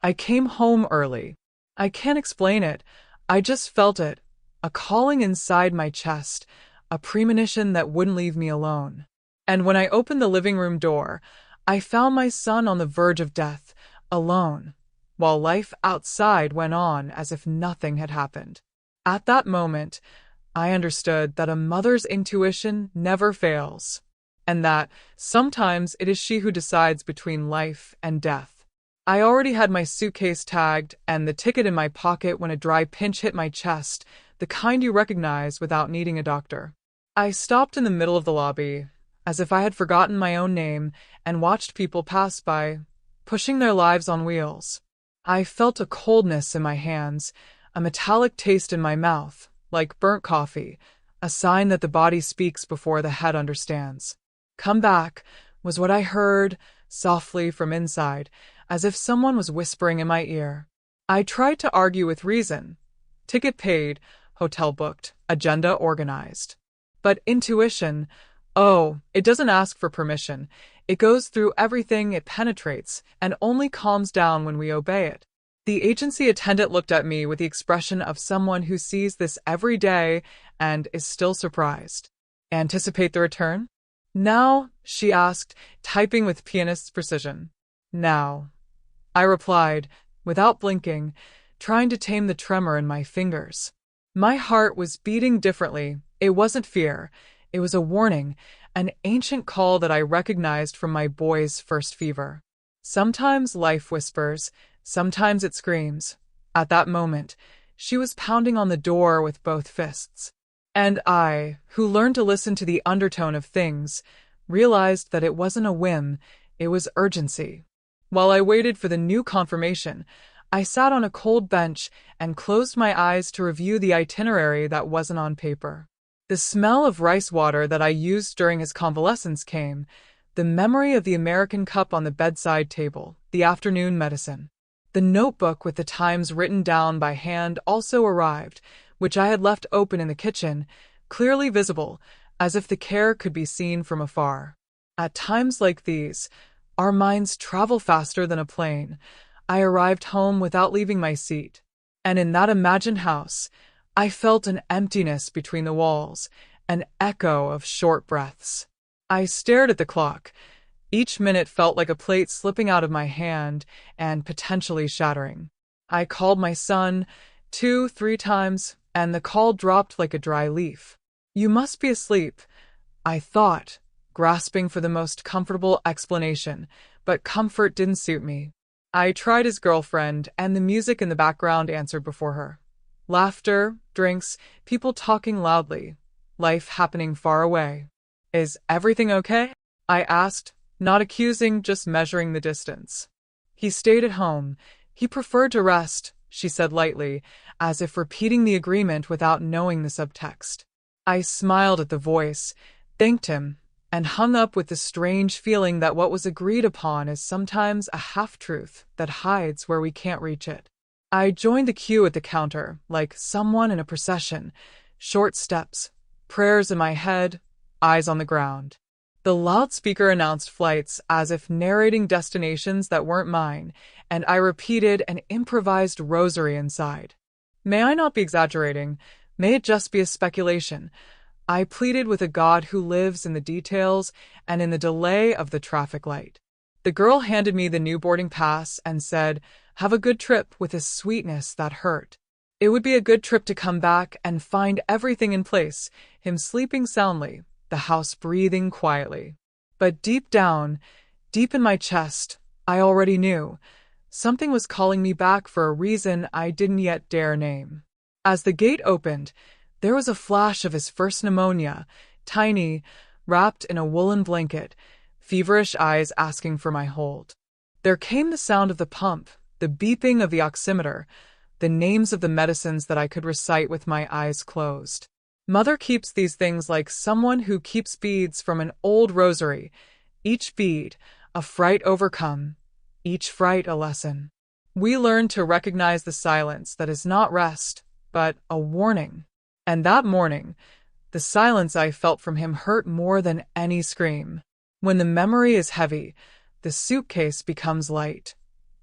I came home early. I can't explain it. I just felt it. A calling inside my chest, a premonition that wouldn't leave me alone. And when I opened the living room door, I found my son on the verge of death, alone, while life outside went on as if nothing had happened. At that moment, I understood that a mother's intuition never fails, and that sometimes it is she who decides between life and death. I already had my suitcase tagged and the ticket in my pocket when a dry pinch hit my chest, the kind you recognize without needing a doctor. I stopped in the middle of the lobby, as if I had forgotten my own name, and watched people pass by, pushing their lives on wheels. I felt a coldness in my hands, a metallic taste in my mouth, like burnt coffee, a sign that the body speaks before the head understands. "Come back," was what I heard, softly from inside, as if someone was whispering in my ear. I tried to argue with reason. Ticket paid, hotel booked, agenda organized. But intuition, oh, it doesn't ask for permission. It goes through everything, it penetrates, and only calms down when we obey it. The agency attendant looked at me with the expression of someone who sees this every day and is still surprised. "Anticipate the return?" "Now?" she asked, typing with pianist's precision. "Now," I replied, without blinking, trying to tame the tremor in my fingers. My heart was beating differently. It wasn't fear. It was a warning, an ancient call that I recognized from my boy's first fever. Sometimes life whispers, sometimes it screams. At that moment, she was pounding on the door with both fists. And I, who learned to listen to the undertone of things, realized that it wasn't a whim, it was urgency. While I waited for the new confirmation, I sat on a cold bench and closed my eyes to review the itinerary that wasn't on paper. The smell of rice water that I used during his convalescence came, the memory of the American cup on the bedside table, the afternoon medicine. The notebook with the times written down by hand also arrived, which I had left open in the kitchen, clearly visible, as if the care could be seen from afar. At times like these, our minds travel faster than a plane. I arrived home without leaving my seat, and in that imagined house, I felt an emptiness between the walls, an echo of short breaths. I stared at the clock. Each minute felt like a plate slipping out of my hand and potentially shattering. I called my son 2, 3 times, and the call dropped like a dry leaf. "You must be asleep," I thought, grasping for the most comfortable explanation, but comfort didn't suit me. I tried his girlfriend, and the music in the background answered before her. Laughter, drinks, people talking loudly, life happening far away. "Is everything okay?" I asked, not accusing, just measuring the distance. "He stayed at home. He preferred to rest," she said lightly, as if repeating the agreement without knowing the subtext. I smiled at the voice, thanked him, and hung up with the strange feeling that what was agreed upon is sometimes a half-truth that hides where we can't reach it. I joined the queue at the counter, like someone in a procession, short steps, prayers in my head, eyes on the ground. The loudspeaker announced flights as if narrating destinations that weren't mine, and I repeated an improvised rosary inside. May I not be exaggerating? May it just be a speculation? I pleaded with a God who lives in the details and in the delay of the traffic light. The girl handed me the new boarding pass and said, "Have a good trip," with a sweetness that hurt. It would be a good trip to come back and find everything in place, him sleeping soundly, the house breathing quietly. But deep down, deep in my chest, I already knew. Something was calling me back for a reason I didn't yet dare name. As the gate opened, there was a flash of his first pneumonia, tiny, wrapped in a woolen blanket, feverish eyes asking for my hold. There came the sound of the pump, the beeping of the oximeter, the names of the medicines that I could recite with my eyes closed. Mother keeps these things like someone who keeps beads from an old rosary, each bead a fright overcome, each fright a lesson. We learn to recognize the silence that is not rest, but a warning. And that morning, the silence I felt from him hurt more than any scream. When the memory is heavy, the suitcase becomes light.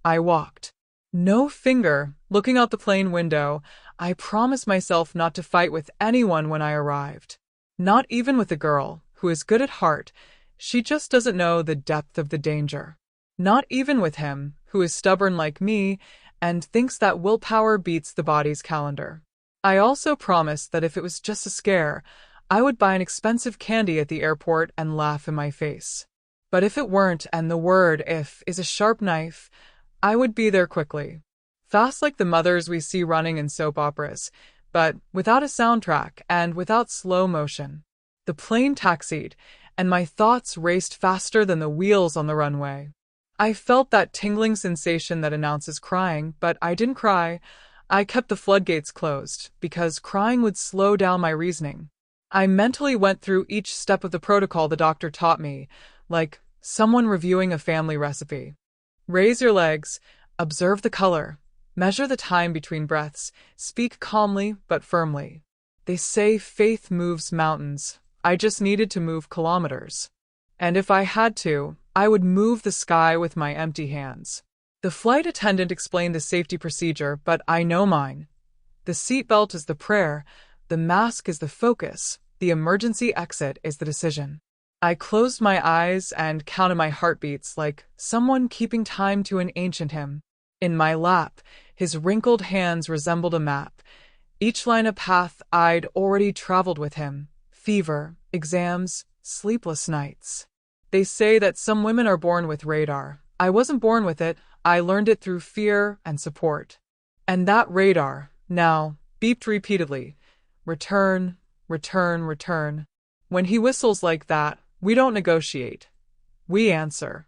I walked. No finger. Looking out the plane window, I promised myself not to fight with anyone when I arrived. Not even with a girl, who is good at heart. She just doesn't know the depth of the danger. Not even with him, who is stubborn like me and thinks that willpower beats the body's calendar. I also promised that if it was just a scare, I would buy an expensive candy at the airport and laugh in my face. But if it weren't, and the word "if" is a sharp knife, I would be there quickly. Fast like the mothers we see running in soap operas, but without a soundtrack and without slow motion. The plane taxied, and my thoughts raced faster than the wheels on the runway. I felt that tingling sensation that announces crying, but I didn't cry. I kept the floodgates closed, because crying would slow down my reasoning. I mentally went through each step of the protocol the doctor taught me, like someone reviewing a family recipe. Raise your legs, observe the color, measure the time between breaths, speak calmly but firmly. They say faith moves mountains. I just needed to move kilometers. And if I had to, I would move the sky with my empty hands. The flight attendant explained the safety procedure, but I know mine. The seatbelt is the prayer, the mask is the focus, the emergency exit is the decision. I closed my eyes and counted my heartbeats like someone keeping time to an ancient hymn. In my lap, his wrinkled hands resembled a map. Each line a path I'd already traveled with him. Fever, exams, sleepless nights. They say that some women are born with radar. I wasn't born with it. I learned it through fear and support. And that radar, now, beeped repeatedly. Return, return, return. When he whistles like that, we don't negotiate. We answer.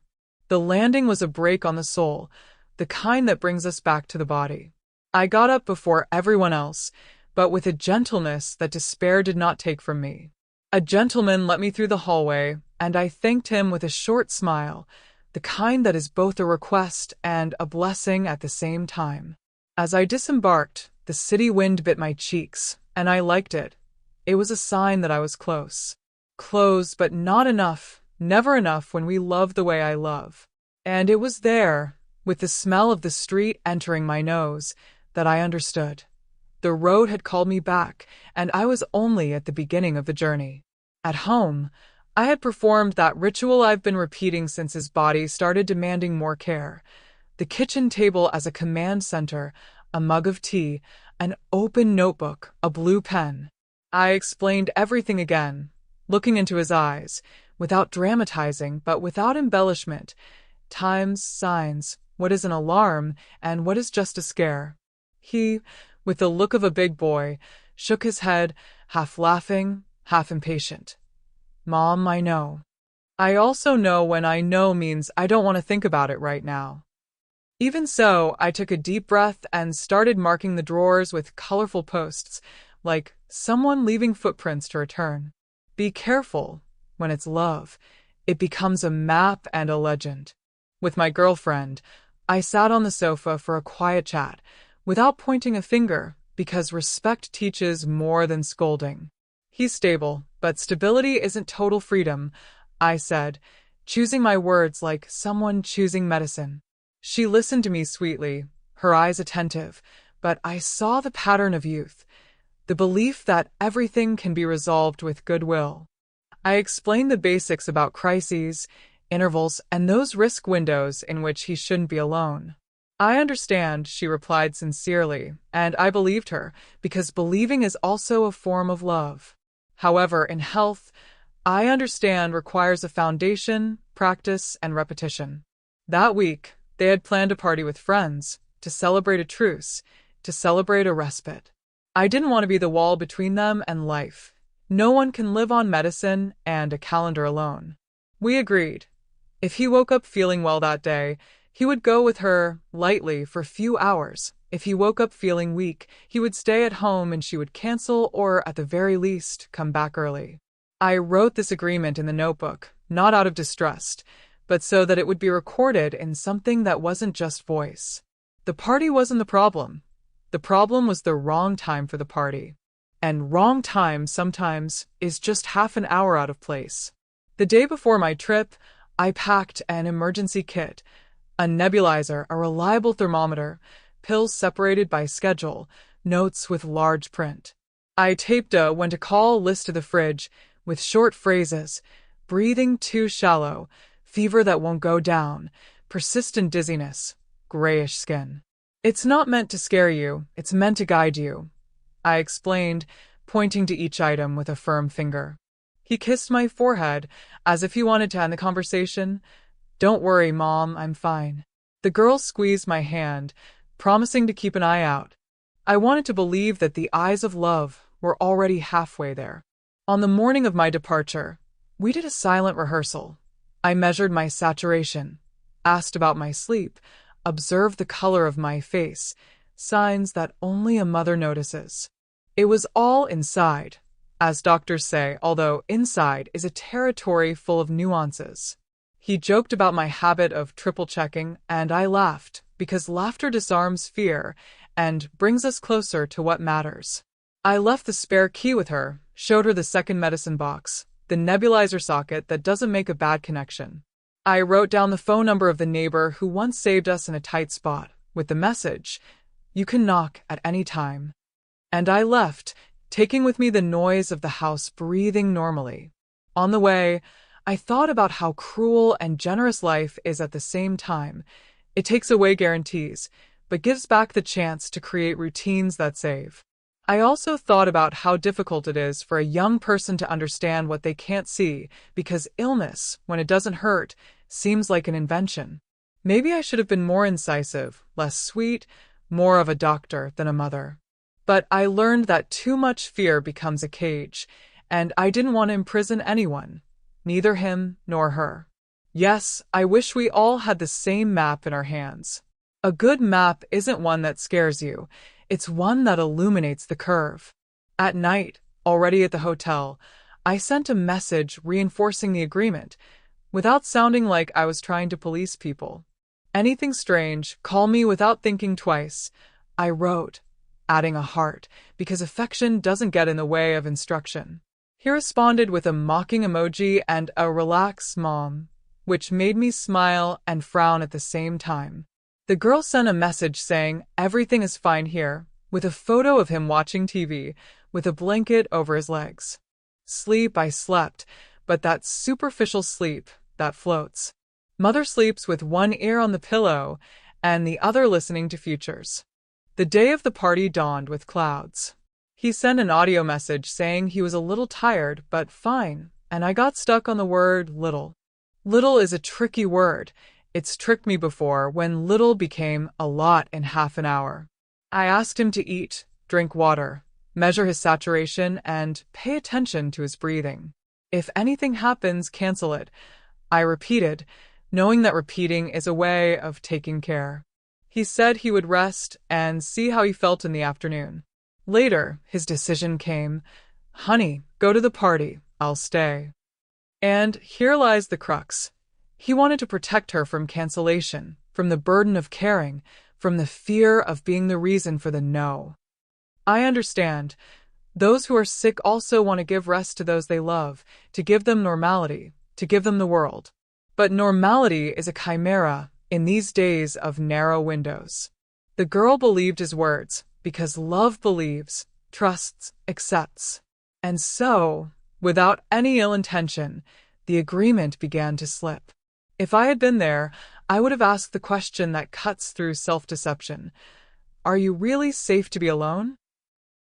The landing was a break on the soul, the kind that brings us back to the body. I got up before everyone else, but with a gentleness that despair did not take from me. A gentleman let me through the hallway, and I thanked him with a short smile, the kind that is both a request and a blessing at the same time. As I disembarked, the city wind bit my cheeks, and I liked it. It was a sign that I was close. Close, but not enough, never enough when we love the way I love. And it was there, with the smell of the street entering my nose, that I understood. The road had called me back, and I was only at the beginning of the journey. At home, I had performed that ritual I've been repeating since his body started demanding more care. The kitchen table as a command center, a mug of tea, an open notebook, a blue pen. I explained everything again, looking into his eyes, without dramatizing, but without embellishment. Times, signs, what is an alarm, and what is just a scare. He, with the look of a big boy, shook his head, half laughing, half impatient. Mom, I know. I also know when I know means I don't want to think about it right now. Even so, I took a deep breath and started marking the drawers with colorful posts, like someone leaving footprints to return. Be careful. When it's love, it becomes a map and a legend. With my girlfriend, I sat on the sofa for a quiet chat, without pointing a finger, because respect teaches more than scolding. He's stable, but stability isn't total freedom, I said, choosing my words like someone choosing medicine. She listened to me sweetly, her eyes attentive, but I saw the pattern of youth, the belief that everything can be resolved with goodwill. I explained the basics about crises, intervals, and those risk windows in which he shouldn't be alone. I understand, she replied sincerely, and I believed her, because believing is also a form of love. However, in health, I understand requires a foundation, practice, and repetition. That week, they had planned a party with friends, to celebrate a truce, to celebrate a respite. I didn't want to be the wall between them and life. No one can live on medicine and a calendar alone. We agreed. If he woke up feeling well that day, he would go with her, lightly, for a few hours. If he woke up feeling weak, he would stay at home and she would cancel or, at the very least, come back early. I wrote this agreement in the notebook, not out of distrust, but so that it would be recorded in something that wasn't just voice. The party wasn't the problem. The problem was the wrong time for the party. And wrong time sometimes is just half an hour out of place. The day before my trip, I packed an emergency kit, A nebulizer, a reliable thermometer, pills separated by schedule, notes with large print. I taped a when to call list to the fridge with short phrases: breathing too shallow, fever that won't go down, persistent dizziness, grayish skin. It's not meant to scare you, it's meant to guide you, I explained, pointing to each item with a firm finger. He kissed my forehead as if he wanted to end the conversation. Don't worry, Mom, I'm fine. The girl squeezed my hand, promising to keep an eye out. I wanted to believe that the eyes of love were already halfway there. On the morning of my departure, we did a silent rehearsal. I measured my saturation, asked about my sleep, observed the color of my face, signs that only a mother notices. It was all inside, as doctors say, although inside is a territory full of nuances. He joked about my habit of triple-checking, and I laughed, because laughter disarms fear and brings us closer to what matters. I left the spare key with her, showed her the second medicine box, the nebulizer socket that doesn't make a bad connection. I wrote down the phone number of the neighbor who once saved us in a tight spot, with the message, "You can knock at any time." And I left, taking with me the noise of the house breathing normally. On the way, I thought about how cruel and generous life is at the same time. It takes away guarantees, but gives back the chance to create routines that save. I also thought about how difficult it is for a young person to understand what they can't see, because illness, when it doesn't hurt, seems like an invention. Maybe I should have been more incisive, less sweet, more of a doctor than a mother. But I learned that too much fear becomes a cage, and I didn't want to imprison anyone, neither him nor her. Yes, I wish we all had the same map in our hands. A good map isn't one that scares you, it's one that illuminates the curve. At night, already at the hotel, I sent a message reinforcing the agreement, without sounding like I was trying to police people. Anything strange, call me without thinking twice, I wrote, adding a heart, because affection doesn't get in the way of instruction. He responded with a mocking emoji and a "relax, Mom," which made me smile and frown at the same time. The girl sent a message saying, "Everything is fine here," with a photo of him watching TV, with a blanket over his legs. Sleep, I slept, but that superficial sleep that floats. Mother sleeps with one ear on the pillow and the other listening to futures. The day of the party dawned with clouds. He sent an audio message saying he was a little tired, but fine, and I got stuck on the word little. Little is a tricky word. It's tricked me before when little became a lot in half an hour. I asked him to eat, drink water, measure his saturation, and pay attention to his breathing. If anything happens, cancel it, I repeated, knowing that repeating is a way of taking care. He said he would rest and see how he felt in the afternoon. Later, his decision came. "Honey, go to the party, I'll stay." And here lies the crux. He wanted to protect her from cancellation, from the burden of caring, from the fear of being the reason for the no. I understand. Those who are sick also want to give rest to those they love, to give them normality, to give them the world. But normality is a chimera in these days of narrow windows. The girl believed his words, because love believes, trusts, accepts. And so, without any ill intention, the agreement began to slip. If I had been there, I would have asked the question that cuts through self-deception. Are you really safe to be alone?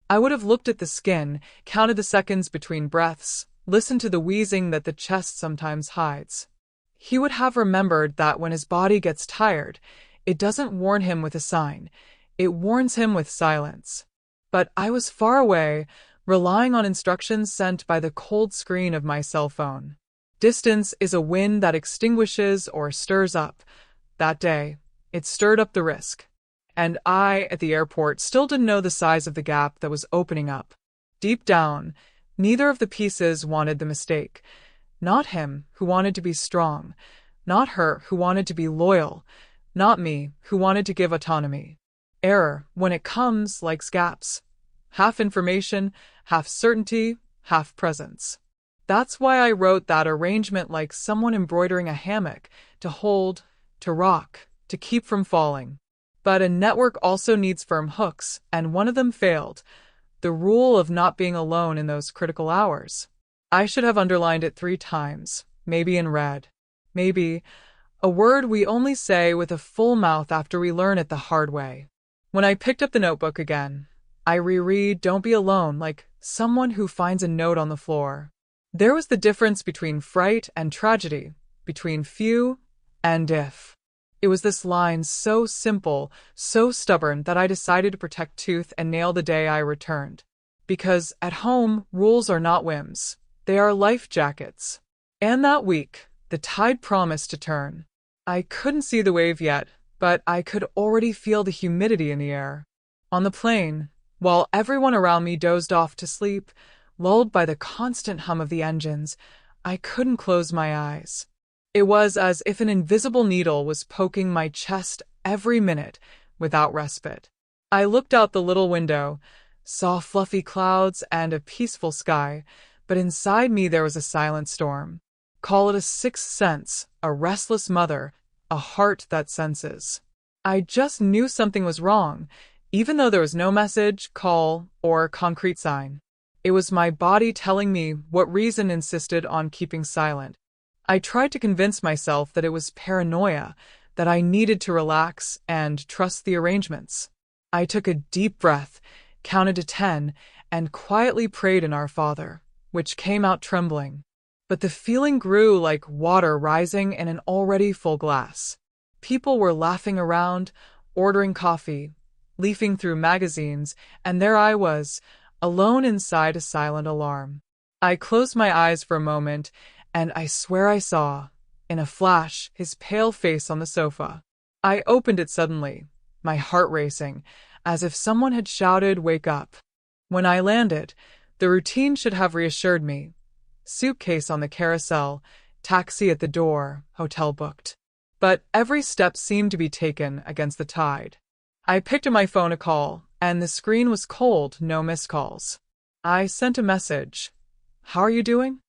I would have looked at the skin, counted the seconds between breaths, listened to the wheezing that the chest sometimes hides. He would have remembered that when his body gets tired, it doesn't warn him with a sign, it warns him with silence. But I was far away, relying on instructions sent by the cold screen of my cell phone. Distance is a wind that extinguishes or stirs up. That day, it stirred up the risk. And I, at the airport, still didn't know the size of the gap that was opening up. Deep down, neither of the pieces wanted the mistake. Not him, who wanted to be strong. Not her, who wanted to be loyal. Not me, who wanted to give autonomy. Error, when it comes, likes gaps. Half information, half certainty, half presence. That's why I wrote that arrangement like someone embroidering a hammock, to hold, to rock, to keep from falling. But a network also needs firm hooks, and one of them failed. The rule of not being alone in those critical hours. I should have underlined it 3 times, maybe in red. Maybe, a word we only say with a full mouth after we learn it the hard way. When I picked up the notebook again, I reread "Don't be alone" like someone who finds a note on the floor. There was the difference between fright and tragedy, between few and if. It was this line so simple, so stubborn that I decided to protect tooth and nail the day I returned. Because at home, rules are not whims. They are life jackets. And that week, the tide promised to turn. I couldn't see the wave yet, but I could already feel the humidity in the air. On the plane, while everyone around me dozed off to sleep, lulled by the constant hum of the engines, I couldn't close my eyes. It was as if an invisible needle was poking my chest every minute without respite. I looked out the little window, saw fluffy clouds and a peaceful sky, but inside me there was a silent storm. Call it a sixth sense, a restless mother, a heart that senses. I just knew something was wrong, even though there was no message, call, or concrete sign. It was my body telling me what reason insisted on keeping silent. I tried to convince myself that it was paranoia, that I needed to relax and trust the arrangements. I took a deep breath, counted to 10, and quietly prayed in Our Father, which came out trembling. But the feeling grew like water rising in an already full glass. People were laughing around, ordering coffee, leafing through magazines, and there I was, alone inside a silent alarm. I closed my eyes for a moment, and I swear I saw, in a flash, his pale face on the sofa. I opened it suddenly, my heart racing, as if someone had shouted, "Wake up." When I landed, the routine should have reassured me. Suitcase on the carousel, taxi at the door, hotel booked. But every step seemed to be taken against the tide. I picked up my phone to call, and the screen was cold, no missed calls. I sent a message. "How are you doing?"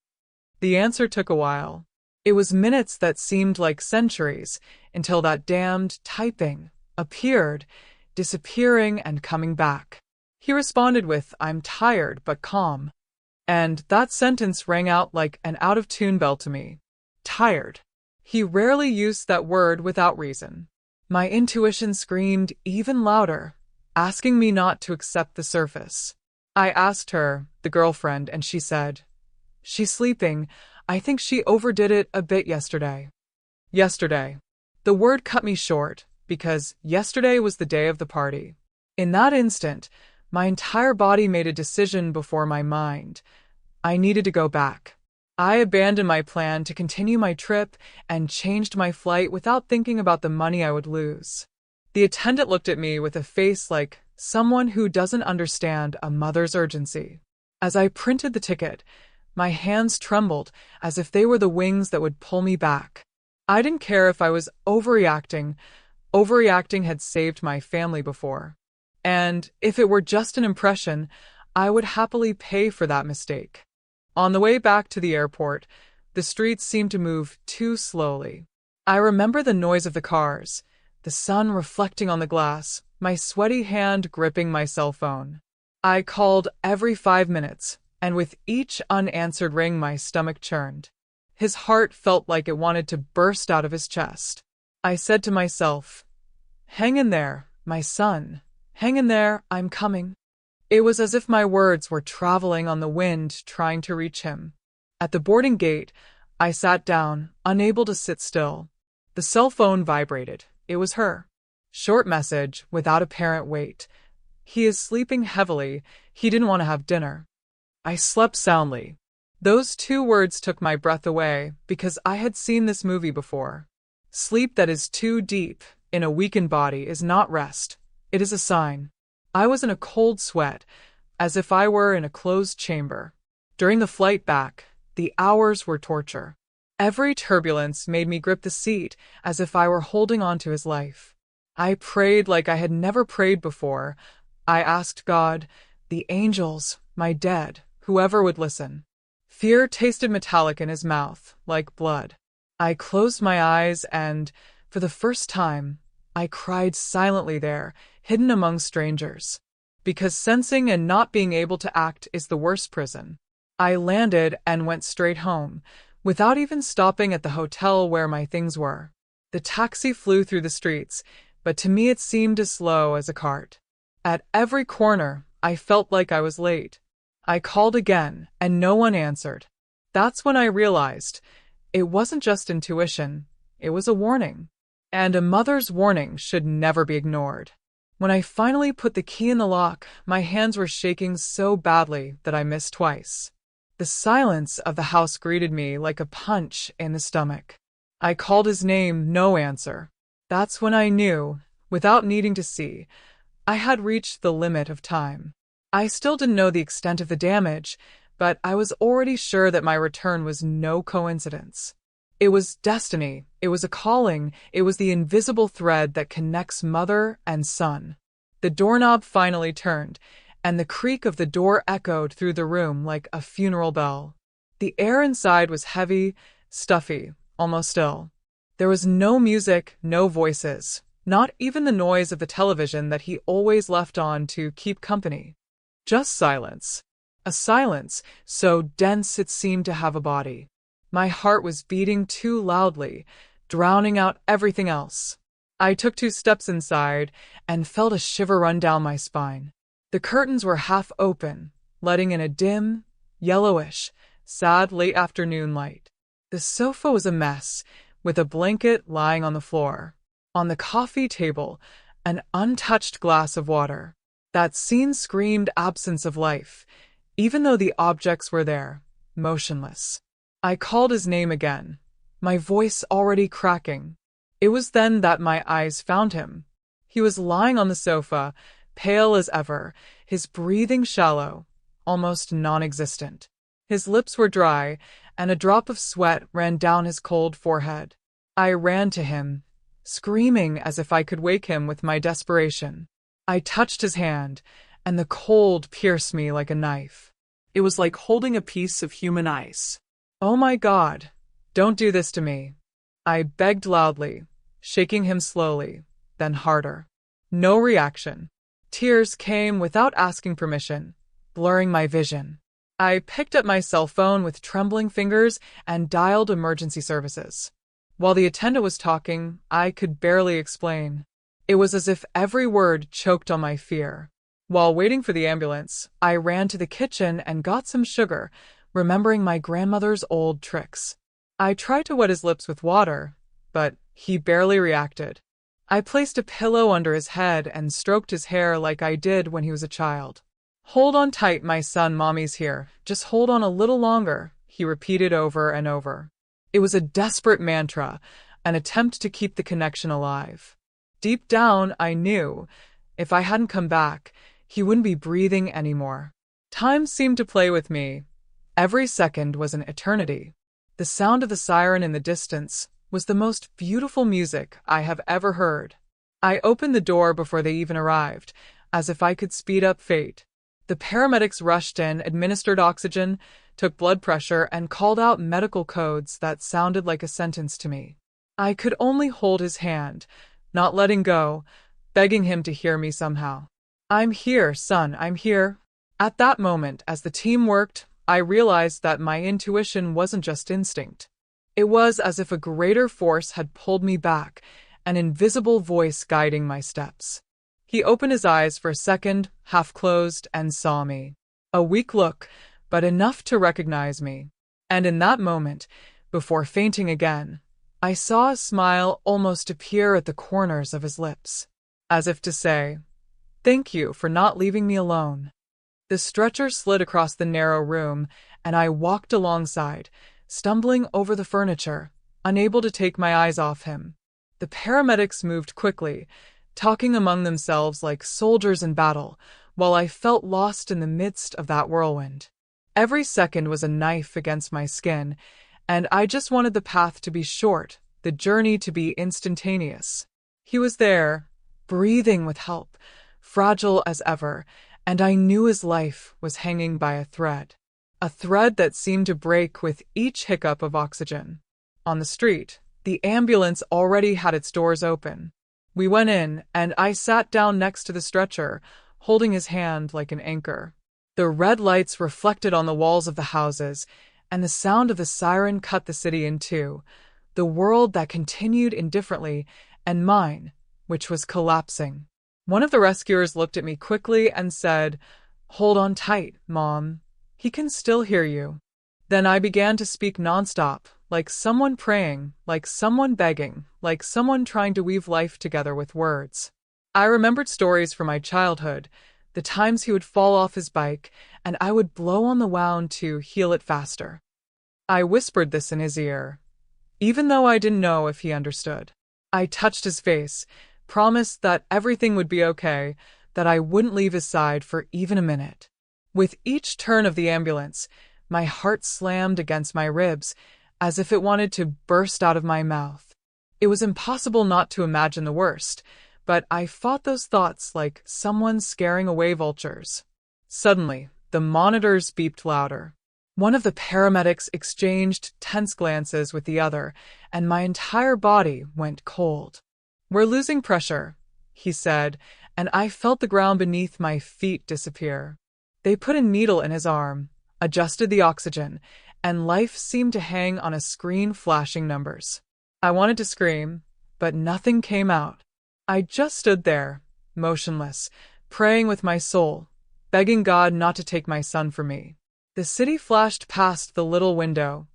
The answer took a while. It was minutes that seemed like centuries, until that damned typing appeared, disappearing and coming back. He responded with, "I'm tired but calm." And that sentence rang out like an out-of-tune bell to me. Tired. He rarely used that word without reason. My intuition screamed even louder, asking me not to accept the surface. I asked her, the girlfriend, and she said, "She's sleeping. I think she overdid it a bit yesterday." Yesterday. The word cut me short, because yesterday was the day of the party. In that instant, my entire body made a decision before my mind. I needed to go back. I abandoned my plan to continue my trip and changed my flight without thinking about the money I would lose. The attendant looked at me with a face like someone who doesn't understand a mother's urgency. As I printed the ticket, my hands trembled as if they were the wings that would pull me back. I didn't care if I was overreacting. Overreacting had saved my family before. And if it were just an impression, I would happily pay for that mistake. On the way back to the airport, the streets seemed to move too slowly. I remember the noise of the cars, the sun reflecting on the glass, my sweaty hand gripping my cell phone. I called every 5 minutes, and with each unanswered ring my stomach churned. His heart felt like it wanted to burst out of his chest. I said to myself, "Hang in there, my son. Hang in there, I'm coming." It was as if my words were traveling on the wind trying to reach him. At the boarding gate, I sat down, unable to sit still. The cell phone vibrated. It was her. Short message, without apparent weight. "He is sleeping heavily. He didn't want to have dinner." I slept soundly. Those 2 words took my breath away because I had seen this movie before. Sleep that is too deep in a weakened body is not rest. It is a sign. I was in a cold sweat, as if I were in a closed chamber. During the flight back, the hours were torture. Every turbulence made me grip the seat as if I were holding on to his life. I prayed like I had never prayed before. I asked God, the angels, my dead, whoever would listen. Fear tasted metallic in his mouth, like blood. I closed my eyes and, for the first time, I cried silently there, hidden among strangers. Because sensing and not being able to act is the worst prison. I landed and went straight home, without even stopping at the hotel where my things were. The taxi flew through the streets, but to me it seemed as slow as a cart. At every corner, I felt like I was late. I called again, and no one answered. That's when I realized it wasn't just intuition, it was a warning. And a mother's warning should never be ignored. When I finally put the key in the lock, my hands were shaking so badly that I missed twice. The silence of the house greeted me like a punch in the stomach. I called his name, no answer. That's when I knew, without needing to see, I had reached the limit of time. I still didn't know the extent of the damage, but I was already sure that my return was no coincidence. It was destiny, it was a calling, it was the invisible thread that connects mother and son. The doorknob finally turned, and the creak of the door echoed through the room like a funeral bell. The air inside was heavy, stuffy, almost still. There was no music, no voices, not even the noise of the television that he always left on to keep company. Just silence. A silence so dense it seemed to have a body. My heart was beating too loudly, drowning out everything else. I took 2 steps inside and felt a shiver run down my spine. The curtains were half open, letting in a dim, yellowish, sad late afternoon light. The sofa was a mess, with a blanket lying on the floor. On the coffee table, an untouched glass of water. That scene screamed absence of life, even though the objects were there, motionless. I called his name again, my voice already cracking. It was then that my eyes found him. He was lying on the sofa, pale as ever, his breathing shallow, almost non-existent. His lips were dry, and a drop of sweat ran down his cold forehead. I ran to him, screaming as if I could wake him with my desperation. I touched his hand, and the cold pierced me like a knife. It was like holding a piece of human ice. "Oh my God, don't do this to me," I begged loudly, shaking him slowly, then harder. No reaction. Tears came without asking permission, blurring my vision. I picked up my cell phone with trembling fingers and dialed emergency services. While the attendant was talking, I could barely explain. It was as if every word choked on my fear. While waiting for the ambulance, I ran to the kitchen and got some sugar, remembering my grandmother's old tricks. I tried to wet his lips with water, but he barely reacted. I placed a pillow under his head and stroked his hair like I did when he was a child. "Hold on tight, my son, Mommy's here. Just hold on a little longer," he repeated over and over. It was a desperate mantra, an attempt to keep the connection alive. Deep down, I knew, if I hadn't come back, he wouldn't be breathing anymore. Time seemed to play with me. Every second was an eternity. The sound of the siren in the distance was the most beautiful music I have ever heard. I opened the door before they even arrived, as if I could speed up fate. The paramedics rushed in, administered oxygen, took blood pressure, and called out medical codes that sounded like a sentence to me. I could only hold his hand, not letting go, begging him to hear me somehow. "I'm here, son, I'm here." At that moment, as the team worked, I realized that my intuition wasn't just instinct. It was as if a greater force had pulled me back, an invisible voice guiding my steps. He opened his eyes for a second, half closed, and saw me. A weak look, but enough to recognize me. And in that moment, before fainting again, I saw a smile almost appear at the corners of his lips, as if to say, "Thank you for not leaving me alone." The stretcher slid across the narrow room, and I walked alongside, stumbling over the furniture, unable to take my eyes off him. The paramedics moved quickly, talking among themselves like soldiers in battle, while I felt lost in the midst of that whirlwind. Every second was a knife against my skin, and I just wanted the path to be short, the journey to be instantaneous. He was there, breathing with help, fragile as ever, and I knew his life was hanging by a thread that seemed to break with each hiccup of oxygen. On the street, the ambulance already had its doors open. We went in, and I sat down next to the stretcher, holding his hand like an anchor. The red lights reflected on the walls of the houses, and the sound of the siren cut the city in two, the world that continued indifferently, and mine, which was collapsing. One of the rescuers looked at me quickly and said, "Hold on tight, Mom. He can still hear you." Then I began to speak nonstop, like someone praying, like someone begging, like someone trying to weave life together with words. I remembered stories from my childhood, the times he would fall off his bike, and I would blow on the wound to heal it faster. I whispered this in his ear, even though I didn't know if he understood. I touched his face, promised that everything would be okay, that I wouldn't leave his side for even a minute. With each turn of the ambulance, my heart slammed against my ribs, as if it wanted to burst out of my mouth. It was impossible not to imagine the worst, but I fought those thoughts like someone scaring away vultures. Suddenly, the monitors beeped louder. One of the paramedics exchanged tense glances with the other, and my entire body went cold. "We're losing pressure," he said, and I felt the ground beneath my feet disappear. They put a needle in his arm, adjusted the oxygen, and life seemed to hang on a screen flashing numbers. I wanted to scream, but nothing came out. I just stood there, motionless, praying with my soul, begging God not to take my son from me. The city flashed past the little window,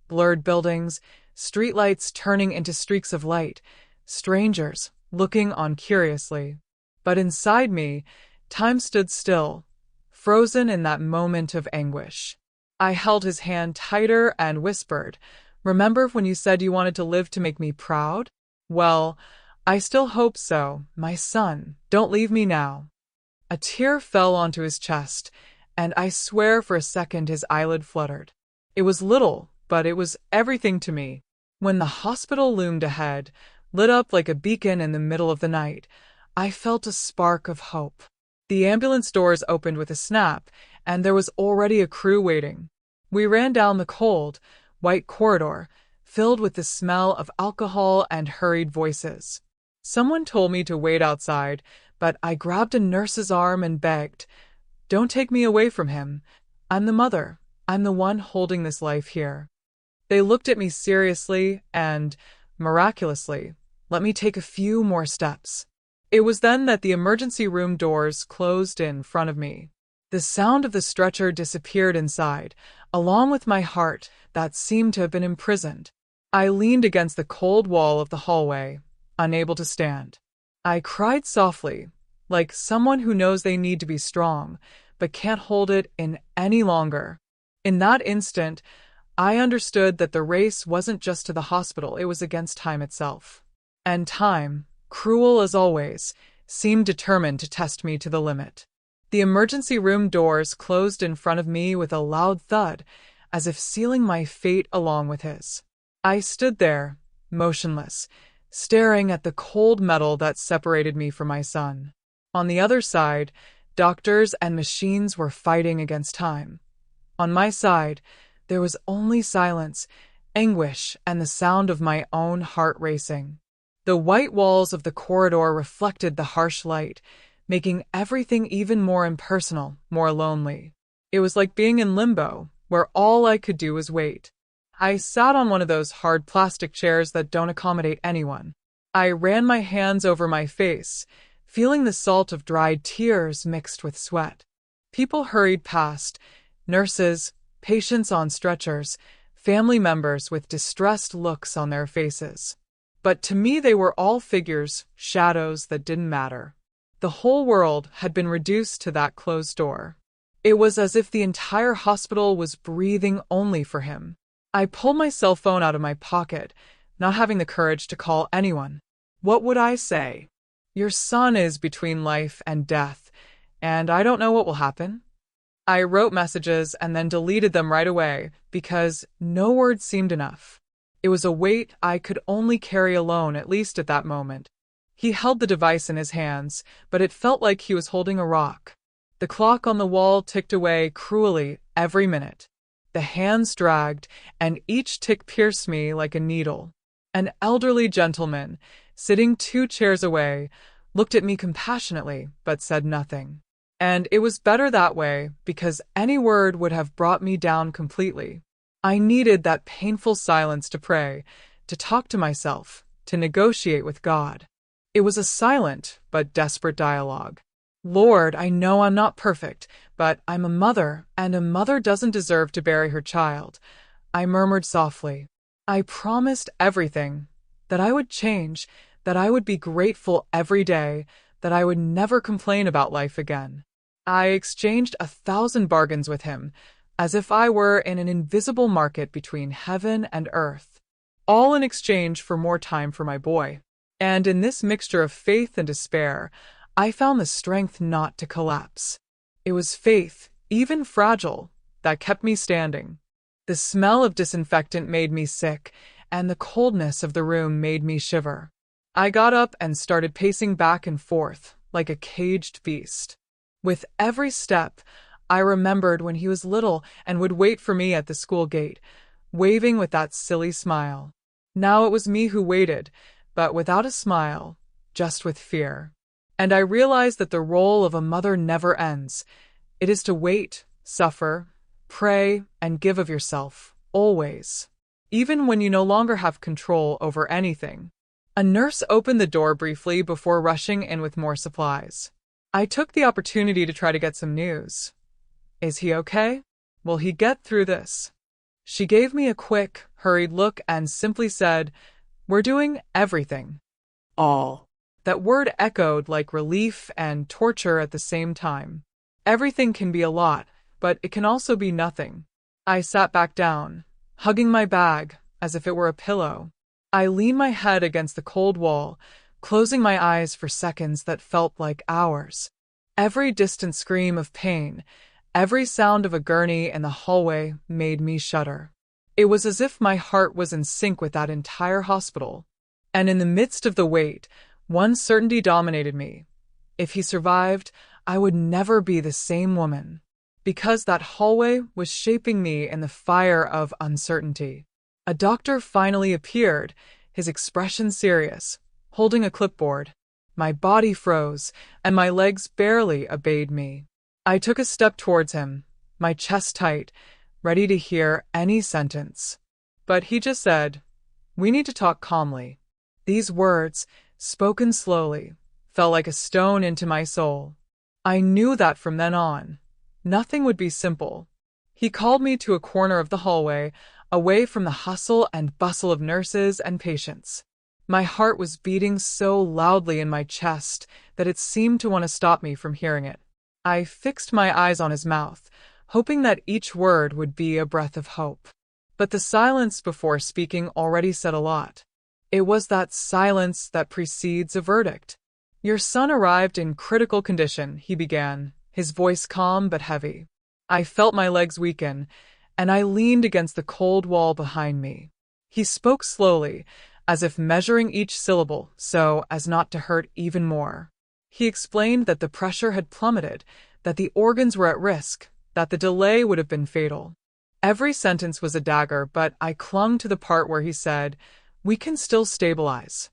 blurred buildings, streetlights turning into streaks of light, strangers looking on curiously. But inside me, time stood still, frozen in that moment of anguish. I held his hand tighter and whispered, "Remember when you said you wanted to live to make me proud? Well, I still hope so, my son. Don't leave me now." A tear fell onto his chest, and I swear for a second his eyelid fluttered. It was little, but it was everything to me. When the hospital loomed ahead, lit up like a beacon in the middle of the night, I felt a spark of hope. The ambulance doors opened with a snap, and there was already a crew waiting. We ran down the cold, white corridor, filled with the smell of alcohol and hurried voices. Someone told me to wait outside, but I grabbed a nurse's arm and begged, "Don't take me away from him. I'm the mother. I'm the one holding this life here." They looked at me seriously and, miraculously, let me take a few more steps. It was then that the emergency room doors closed in front of me. The sound of the stretcher disappeared inside, along with my heart that seemed to have been imprisoned. I leaned against the cold wall of the hallway, unable to stand. I cried softly, like someone who knows they need to be strong, but can't hold it in any longer. In that instant, I understood that the race wasn't just to the hospital, it was against time itself. And time, cruel as always, seemed determined to test me to the limit. The emergency room doors closed in front of me with a loud thud, as if sealing my fate along with his. I stood there, motionless, staring at the cold metal that separated me from my son. On the other side, doctors and machines were fighting against time. On my side, there was only silence, anguish, and the sound of my own heart racing. The white walls of the corridor reflected the harsh light, making everything even more impersonal, more lonely. It was like being in limbo, where all I could do was wait. I sat on one of those hard plastic chairs that don't accommodate anyone. I ran my hands over my face, feeling the salt of dried tears mixed with sweat. People hurried past, nurses, patients on stretchers, family members with distressed looks on their faces. But to me they were all figures, shadows that didn't matter. The whole world had been reduced to that closed door. It was as if the entire hospital was breathing only for him. I pulled my cell phone out of my pocket, not having the courage to call anyone. What would I say? "Your son is between life and death, and I don't know what will happen." I wrote messages and then deleted them right away because no words seemed enough. It was a weight I could only carry alone, at least at that moment. He held the device in his hands, but it felt like he was holding a rock. The clock on the wall ticked away cruelly every minute. The hands dragged, and each tick pierced me like a needle. An elderly gentleman, sitting 2 chairs away, looked at me compassionately but said nothing. And it was better that way because any word would have brought me down completely. I needed that painful silence to pray, to talk to myself, to negotiate with God. It was a silent but desperate dialogue. Lord, I know I'm not perfect, but I'm a mother, and a mother doesn't deserve to bury her child. I murmured softly. I promised everything, that I would change, that I would be grateful every day, that I would never complain about life again. I exchanged 1,000 bargains with him, as if I were in an invisible market between heaven and earth, all in exchange for more time for my boy. And in this mixture of faith and despair, I found the strength not to collapse. It was faith, even fragile, that kept me standing. The smell of disinfectant made me sick, and the coldness of the room made me shiver. I got up and started pacing back and forth, like a caged beast. With every step, I remembered when he was little and would wait for me at the school gate, waving with that silly smile. Now it was me who waited, but without a smile, just with fear. And I realized that the role of a mother never ends. It is to wait, suffer, pray, and give of yourself, always, even when you no longer have control over anything. A nurse opened the door briefly before rushing in with more supplies. I took the opportunity to try to get some news. Is he okay? Will he get through this? She gave me a quick, hurried look and simply said, "We're doing everything." All. That word echoed like relief and torture at the same time. Everything can be a lot, but it can also be nothing. I sat back down, hugging my bag as if it were a pillow. I leaned my head against the cold wall, closing my eyes for seconds that felt like hours. Every distant scream of pain, every sound of a gurney in the hallway made me shudder. It was as if my heart was in sync with that entire hospital. And in the midst of the wait, one certainty dominated me. If he survived, I would never be the same woman. Because that hallway was shaping me in the fire of uncertainty. A doctor finally appeared, his expression serious, holding a clipboard. My body froze, and my legs barely obeyed me. I took a step towards him, my chest tight, ready to hear any sentence. But he just said, "We need to talk calmly." These words, spoken slowly, fell like a stone into my soul. I knew that from then on, nothing would be simple. He called me to a corner of the hallway, away from the hustle and bustle of nurses and patients. My heart was beating so loudly in my chest that it seemed to want to stop me from hearing it. I fixed my eyes on his mouth, hoping that each word would be a breath of hope. But the silence before speaking already said a lot. It was that silence that precedes a verdict. "Your son arrived in critical condition," he began, his voice calm but heavy. I felt my legs weaken, and I leaned against the cold wall behind me. He spoke slowly, as if measuring each syllable so as not to hurt even more. He explained that the pressure had plummeted, that the organs were at risk, that the delay would have been fatal. Every sentence was a dagger, but I clung to the part where he said, "We can still stabilize."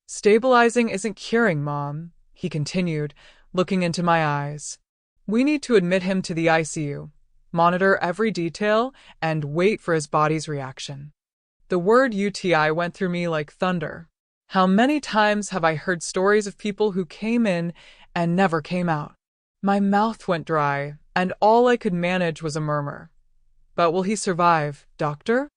"Stabilizing isn't curing, Mom," he continued, looking into my eyes. "We need to admit him to the ICU, monitor every detail, and wait for his body's reaction." The word UTI went through me like thunder. How many times have I heard stories of people who came in and never came out? My mouth went dry, and all I could manage was a murmur. "But will he survive, doctor?"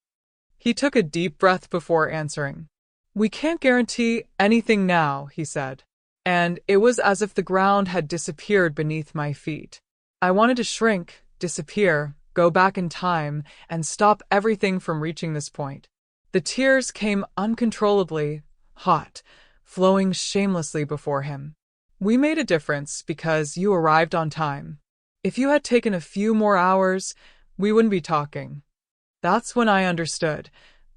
He took a deep breath before answering. "We can't guarantee anything now," he said. And it was as if the ground had disappeared beneath my feet. I wanted to shrink, disappear, go back in time, and stop everything from reaching this point. The tears came uncontrollably, hot, flowing shamelessly before him. "We made a difference because you arrived on time. If you had taken a few more hours, we wouldn't be talking." That's when I understood.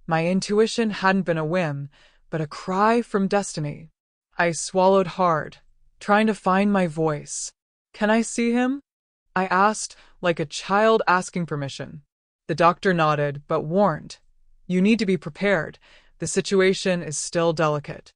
My intuition hadn't been a whim, but a cry from destiny. I swallowed hard, trying to find my voice. "Can I see him?" I asked, like a child asking permission. The doctor nodded, but warned, "You need to be prepared. The situation is still delicate."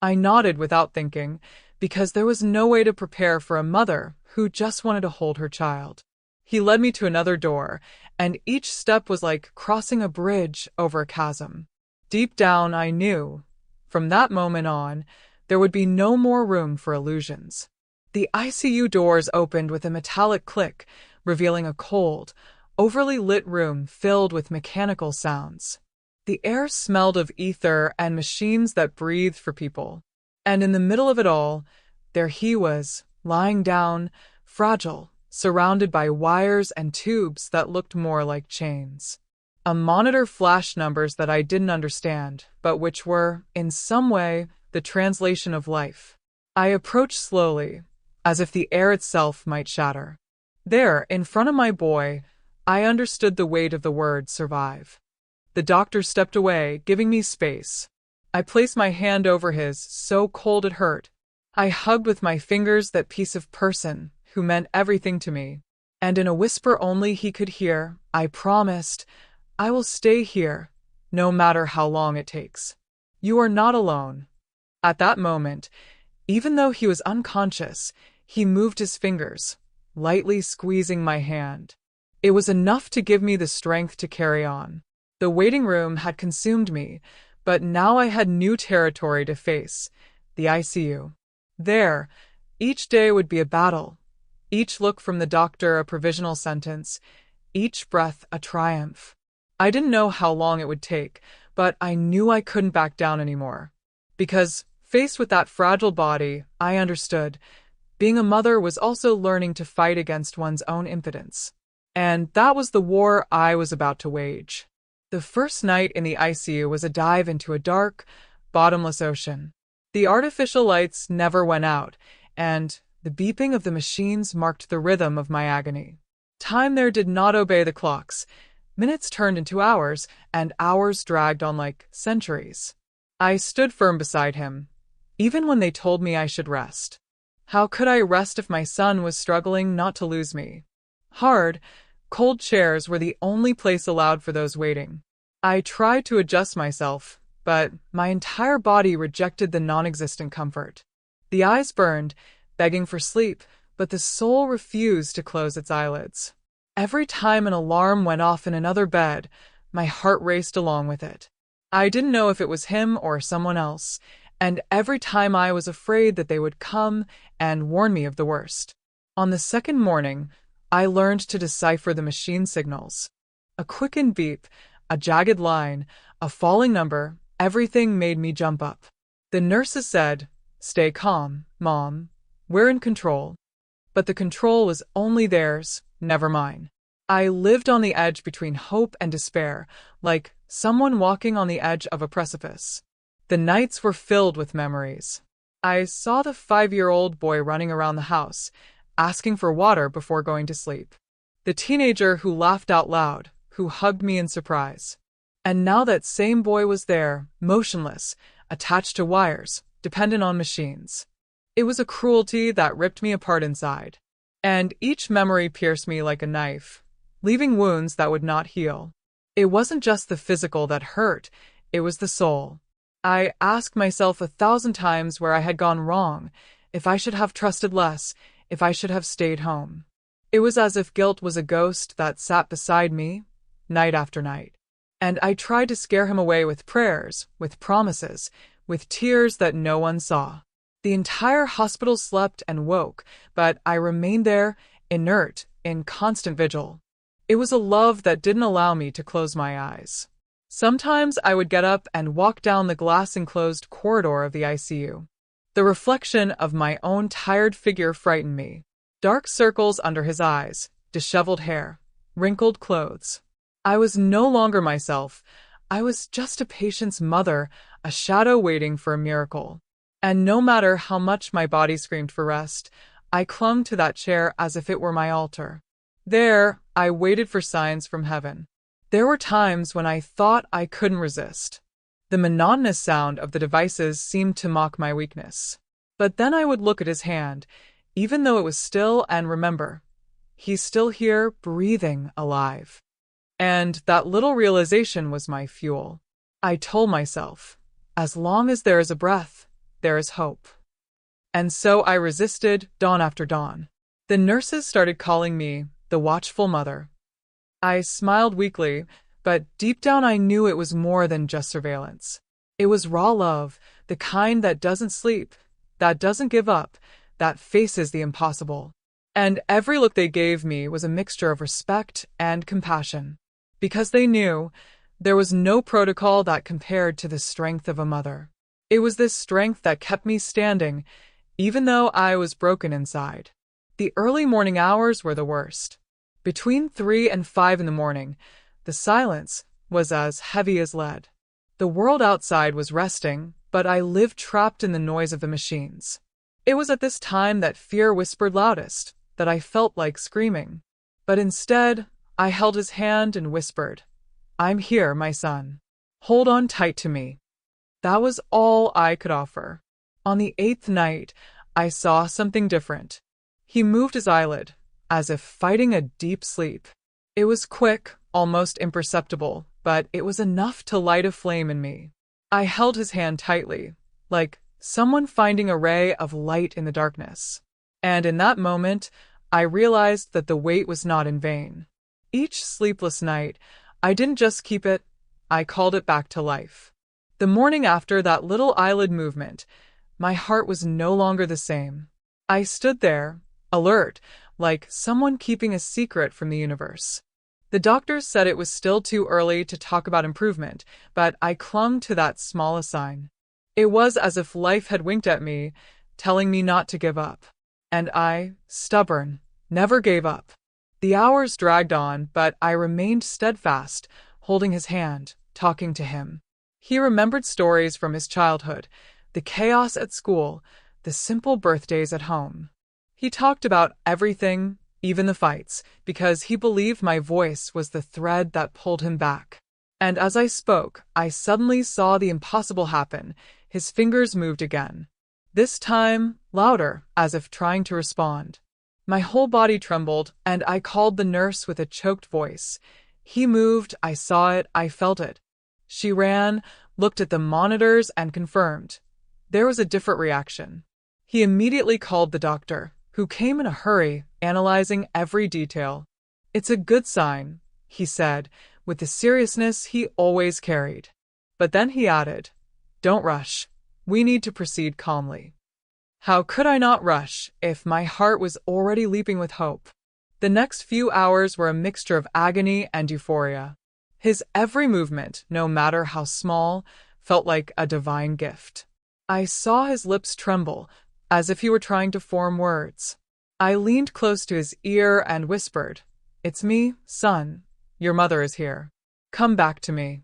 I nodded without thinking, because there was no way to prepare for a mother who just wanted to hold her child. He led me to another door, and each step was like crossing a bridge over a chasm. Deep down, I knew, from that moment on, there would be no more room for illusions. The ICU doors opened with a metallic click, revealing a cold, overly lit room filled with mechanical sounds. The air smelled of ether and machines that breathed for people. And in the middle of it all, there he was, lying down, fragile, surrounded by wires and tubes that looked more like chains. A monitor flashed numbers that I didn't understand, but which were, in some way, the translation of life. I approached slowly, as if the air itself might shatter. There, in front of my boy, I understood the weight of the word survive. The doctor stepped away, giving me space. I placed my hand over his, so cold it hurt. I hugged with my fingers that piece of person who meant everything to me. And in a whisper only he could hear, I promised, I will stay here, no matter how long it takes. You are not alone. At that moment, even though he was unconscious, he moved his fingers, lightly squeezing my hand. It was enough to give me the strength to carry on. The waiting room had consumed me, but now I had new territory to face, the ICU. There, each day would be a battle, each look from the doctor a provisional sentence, each breath a triumph. I didn't know how long it would take, but I knew I couldn't back down anymore. Because, faced with that fragile body, I understood, being a mother was also learning to fight against one's own impotence. And that was the war I was about to wage. The first night in the ICU was a dive into a dark, bottomless ocean. The artificial lights never went out, and the beeping of the machines marked the rhythm of my agony. Time there did not obey the clocks. Minutes turned into hours, and hours dragged on like centuries. I stood firm beside him, even when they told me I should rest. How could I rest if my son was struggling not to lose me? Hard, cold chairs were the only place allowed for those waiting. I tried to adjust myself, but my entire body rejected the non-existent comfort. The eyes burned, begging for sleep, but the soul refused to close its eyelids. Every time an alarm went off in another bed, my heart raced along with it. I didn't know if it was him or someone else, and every time I was afraid that they would come and warn me of the worst. On the second morning, I learned to decipher the machine signals. A quickened beep, a jagged line, a falling number, everything made me jump up. The nurses said, "Stay calm, Mom. We're in control." But the control was only theirs, never mine. I lived on the edge between hope and despair, like someone walking on the edge of a precipice. The nights were filled with memories. I saw the 5-year-old boy running around the house, asking for water before going to sleep. The teenager who laughed out loud, who hugged me in surprise. And now that same boy was there, motionless, attached to wires, dependent on machines. It was a cruelty that ripped me apart inside. And each memory pierced me like a knife, leaving wounds that would not heal. It wasn't just the physical that hurt, it was the soul. I asked myself 1,000 times where I had gone wrong, if I should have trusted less, if I should have stayed home. It was as if guilt was a ghost that sat beside me, night after night. And I tried to scare him away with prayers, with promises, with tears that no one saw. The entire hospital slept and woke, but I remained there, inert, in constant vigil. It was a love that didn't allow me to close my eyes. Sometimes I would get up and walk down the glass-enclosed corridor of the ICU. The reflection of my own tired figure frightened me. Dark circles under his eyes, disheveled hair, wrinkled clothes. I was no longer myself. I was just a patient's mother, a shadow waiting for a miracle. And no matter how much my body screamed for rest, I clung to that chair as if it were my altar. There, I waited for signs from heaven. There were times when I thought I couldn't resist. The monotonous sound of the devices seemed to mock my weakness. But then I would look at his hand, even though it was still, and remember, he's still here, breathing, alive. And that little realization was my fuel. I told myself, as long as there is a breath, there is hope. And so I resisted, dawn after dawn. The nurses started calling me the watchful mother. I smiled weakly, but deep down I knew it was more than just surveillance. It was raw love, the kind that doesn't sleep, that doesn't give up, that faces the impossible. And every look they gave me was a mixture of respect and compassion, because they knew there was no protocol that compared to the strength of a mother. It was this strength that kept me standing, even though I was broken inside. The early morning hours were the worst. Between 3 and 5 in the morning, the silence was as heavy as lead. The world outside was resting, but I lived trapped in the noise of the machines. It was at this time that fear whispered loudest, that I felt like screaming. But instead, I held his hand and whispered, "I'm here, my son. Hold on tight to me." That was all I could offer. On the 8th night, I saw something different. He moved his eyelid, as if fighting a deep sleep. It was quick, almost imperceptible, but it was enough to light a flame in me. I held his hand tightly, like someone finding a ray of light in the darkness. And in that moment, I realized that the wait was not in vain. Each sleepless night, I didn't just keep it, I called it back to life. The morning after that little eyelid movement, my heart was no longer the same. I stood there, alert, like someone keeping a secret from the universe. The doctors said it was still too early to talk about improvement, but I clung to that small sign. It was as if life had winked at me, telling me not to give up. And I, stubborn, never gave up. The hours dragged on, but I remained steadfast, holding his hand, talking to him. He remembered stories from his childhood, the chaos at school, the simple birthdays at home. He talked about everything, even the fights, because he believed my voice was the thread that pulled him back. And as I spoke, I suddenly saw the impossible happen. His fingers moved again. This time, louder, as if trying to respond. My whole body trembled, and I called the nurse with a choked voice. He moved, I saw it, I felt it. She ran, looked at the monitors, and confirmed. There was a different reaction. He immediately called the doctor, who came in a hurry, analyzing every detail. "It's a good sign," he said, with the seriousness he always carried. But then he added, "Don't rush. We need to proceed calmly." How could I not rush if my heart was already leaping with hope? The next few hours were a mixture of agony and euphoria. His every movement, no matter how small, felt like a divine gift. I saw his lips tremble, as if he were trying to form words. I leaned close to his ear and whispered, "It's me, son. Your mother is here. Come back to me."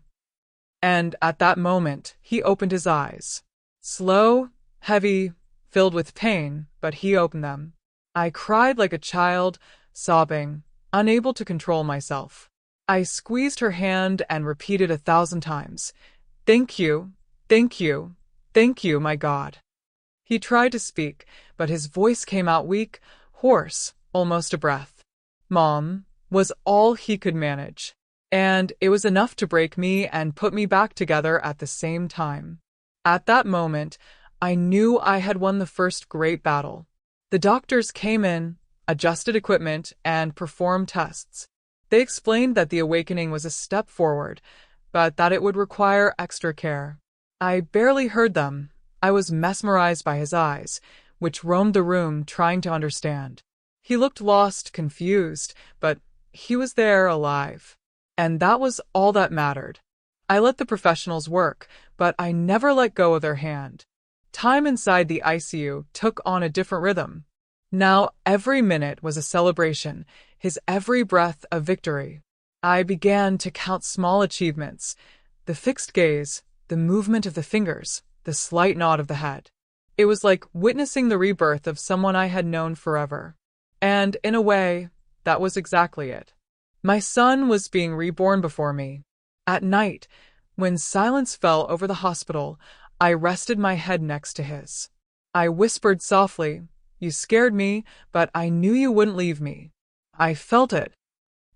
And at that moment, he opened his eyes. Slow, heavy, filled with pain, but he opened them. I cried like a child, sobbing, unable to control myself. I squeezed her hand and repeated 1,000 times, "Thank you, thank you, thank you, my God." He tried to speak, but his voice came out weak, hoarse, almost a breath. "Mom," was all he could manage. And it was enough to break me and put me back together at the same time. At that moment, I knew I had won the first great battle. The doctors came in, adjusted equipment, and performed tests. They explained that the awakening was a step forward, but that it would require extra care. I barely heard them. I was mesmerized by his eyes, which roamed the room trying to understand. He looked lost, confused, but he was there, alive. And that was all that mattered. I let the professionals work, but I never let go of their hand. Time inside the ICU took on a different rhythm. Now every minute was a celebration, his every breath a victory. I began to count small achievements, the fixed gaze, the movement of the fingers, the slight nod of the head. It was like witnessing the rebirth of someone I had known forever. And in a way, that was exactly it. My son was being reborn before me. At night, when silence fell over the hospital, I rested my head next to his. I whispered softly, "You scared me, but I knew you wouldn't leave me. I felt it."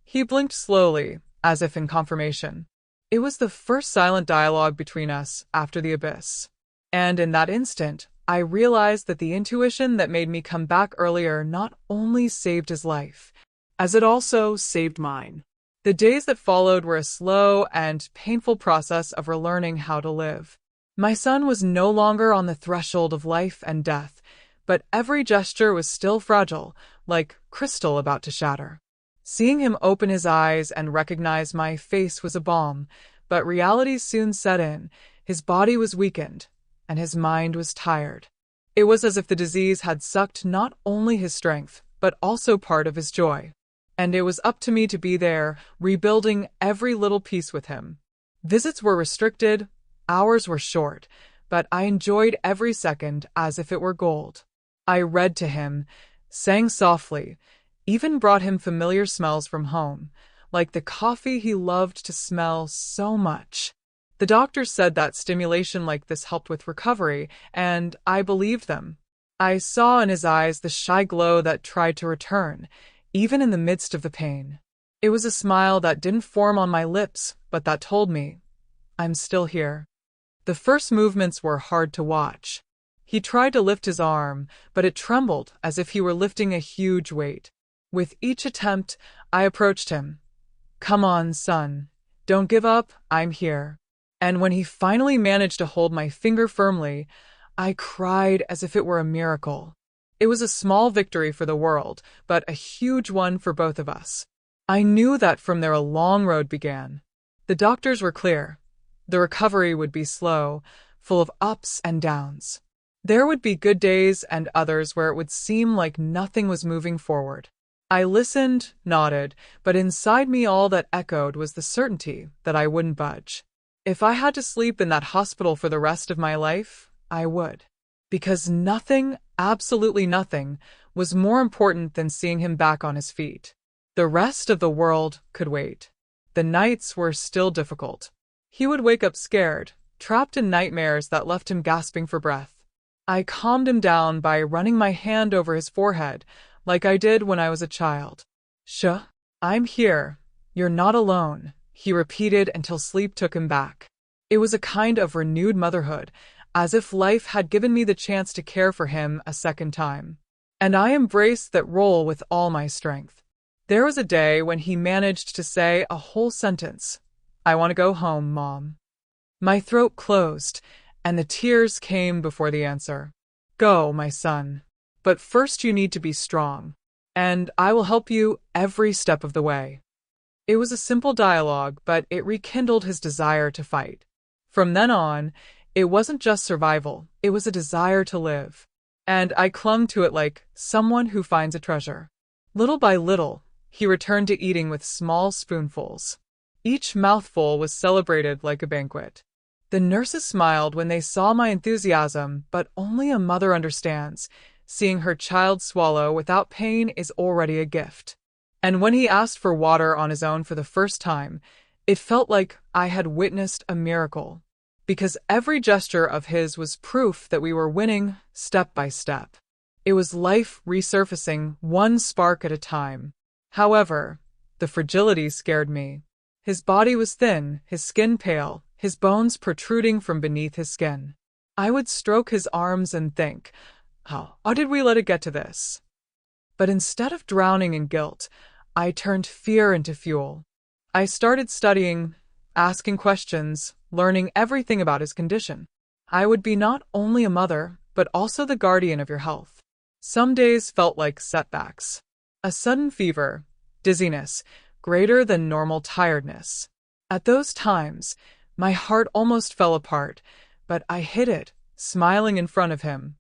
He blinked slowly, as if in confirmation. It was the first silent dialogue between us after the abyss. And in that instant, I realized that the intuition that made me come back earlier not only saved his life, as it also saved mine. The days that followed were a slow and painful process of relearning how to live. My son was no longer on the threshold of life and death, but every gesture was still fragile, like crystal about to shatter. Seeing him open his eyes and recognize my face was a balm, but reality soon set in. His body was weakened, and his mind was tired. It was as if the disease had sucked not only his strength, but also part of his joy. And it was up to me to be there, rebuilding every little piece with him. Visits were restricted, hours were short, but I enjoyed every second as if it were gold. I read to him, sang softly, even brought him familiar smells from home, like the coffee he loved to smell so much. The doctors said that stimulation like this helped with recovery, and I believed them. I saw in his eyes the shy glow that tried to return, even in the midst of the pain. It was a smile that didn't form on my lips, but that told me, I'm still here. The first movements were hard to watch. He tried to lift his arm, but it trembled as if he were lifting a huge weight. With each attempt, I approached him. Come on, son. Don't give up, I'm here. And when he finally managed to hold my finger firmly, I cried as if it were a miracle. It was a small victory for the world, but a huge one for both of us. I knew that from there a long road began. The doctors were clear. The recovery would be slow, full of ups and downs. There would be good days and others where it would seem like nothing was moving forward. I listened, nodded, but inside me all that echoed was the certainty that I wouldn't budge. If I had to sleep in that hospital for the rest of my life, I would. Because nothing, absolutely nothing, was more important than seeing him back on his feet. The rest of the world could wait. The nights were still difficult. He would wake up scared, trapped in nightmares that left him gasping for breath. I calmed him down by running my hand over his forehead, like I did when I was a child. Shh, I'm here. You're not alone, he repeated until sleep took him back. It was a kind of renewed motherhood, as if life had given me the chance to care for him a second time. And I embraced that role with all my strength. There was a day when he managed to say a whole sentence. I want to go home, Mom. My throat closed, and the tears came before the answer. Go, my son. But first you need to be strong, and I will help you every step of the way. It was a simple dialogue, but it rekindled his desire to fight. From then on, it wasn't just survival, it was a desire to live. And I clung to it like someone who finds a treasure. Little by little, he returned to eating with small spoonfuls. Each mouthful was celebrated like a banquet. The nurses smiled when they saw my enthusiasm, but only a mother understands. Seeing her child swallow without pain is already a gift. And when he asked for water on his own for the first time, it felt like I had witnessed a miracle. Because every gesture of his was proof that we were winning step by step. It was life resurfacing one spark at a time. However, the fragility scared me. His body was thin, his skin pale, his bones protruding from beneath his skin. I would stroke his arms and think, how did we let it get to this? But instead of drowning in guilt, I turned fear into fuel. I started studying, asking questions, learning everything about his condition. I would be not only a mother, but also the guardian of your health. Some days felt like setbacks. A sudden fever, dizziness, greater than normal tiredness. At those times, my heart almost fell apart, but I hid it, smiling in front of him.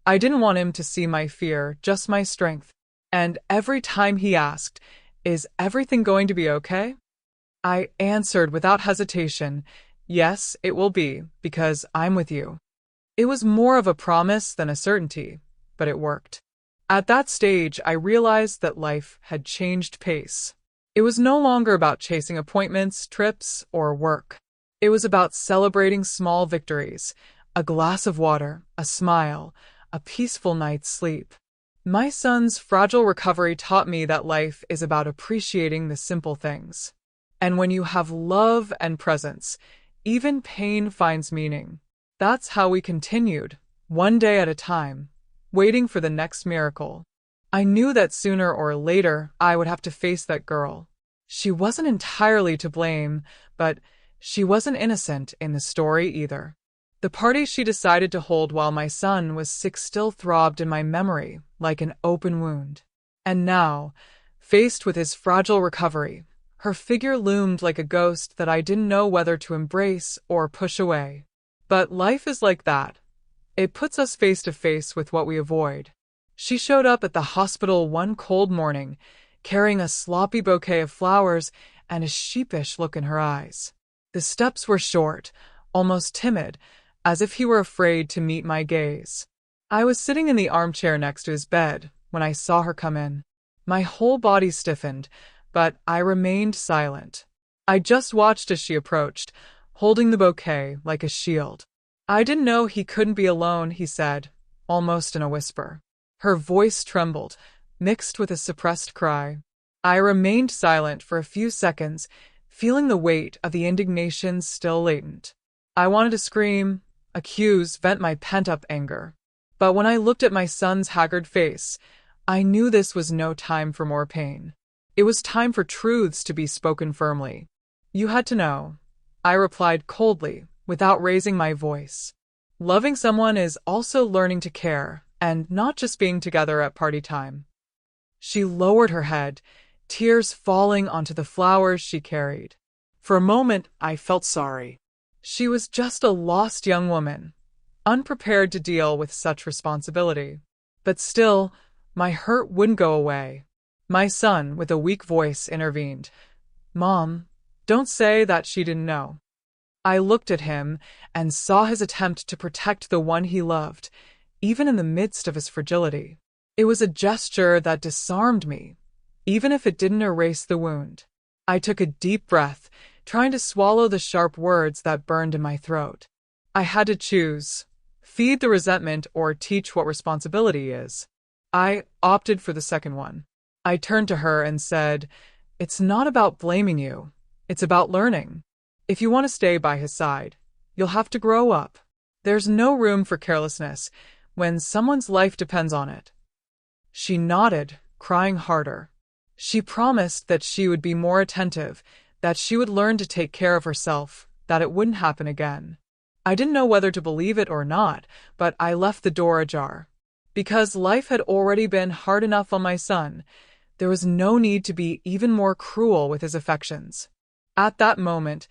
I didn't want him to see my fear, just my strength. And every time he asked, "Is everything going to be okay?" I answered without hesitation, "Yes, it will be, because I'm with you." It was more of a promise than a certainty, but it worked. At that stage, I realized that life had changed pace. It was no longer about chasing appointments, trips, or work. It was about celebrating small victories, a glass of water, a smile, a peaceful night's sleep. My son's fragile recovery taught me that life is about appreciating the simple things. And when you have love and presence, even pain finds meaning. That's how we continued, one day at a time, waiting for the next miracle. I knew that sooner or later I would have to face that girl. She wasn't entirely to blame, but she wasn't innocent in the story either. The party she decided to hold while my son was sick still throbbed in my memory like an open wound. And now, faced with his fragile recovery, her figure loomed like a ghost that I didn't know whether to embrace or push away. But life is like that. It puts us face to face with what we avoid. She showed up at the hospital one cold morning, carrying a sloppy bouquet of flowers and a sheepish look in her eyes. The steps were short, almost timid, as if he were afraid to meet my gaze. I was sitting in the armchair next to his bed when I saw her come in. My whole body stiffened, but I remained silent. I just watched as she approached, holding the bouquet like a shield. "I didn't know he couldn't be alone," he said, almost in a whisper. Her voice trembled, mixed with a suppressed cry. I remained silent for a few seconds, feeling the weight of the indignation still latent. I wanted to scream, accuse, vent my pent-up anger. But when I looked at my son's haggard face, I knew this was no time for more pain. It was time for truths to be spoken firmly. "You had to know," I replied coldly, without raising my voice. "Loving someone is also learning to care, and not just being together at party time." She lowered her head, tears falling onto the flowers she carried. For a moment, I felt sorry. She was just a lost young woman, unprepared to deal with such responsibility. But still, my hurt wouldn't go away. My son, with a weak voice, intervened. "Mom, don't say that she didn't know." I looked at him and saw his attempt to protect the one he loved, even in the midst of his fragility. It was a gesture that disarmed me, even if it didn't erase the wound. I took a deep breath, trying to swallow the sharp words that burned in my throat. I had to choose: feed the resentment or teach what responsibility is. I opted for the second one. I turned to her and said, "It's not about blaming you. It's about learning. If you want to stay by his side, you'll have to grow up. There's no room for carelessness when someone's life depends on it." She nodded, crying harder. She promised that she would be more attentive, that she would learn to take care of herself, that it wouldn't happen again. I didn't know whether to believe it or not, but I left the door ajar. Because life had already been hard enough on my son, there was no need to be even more cruel with his affections. At that moment,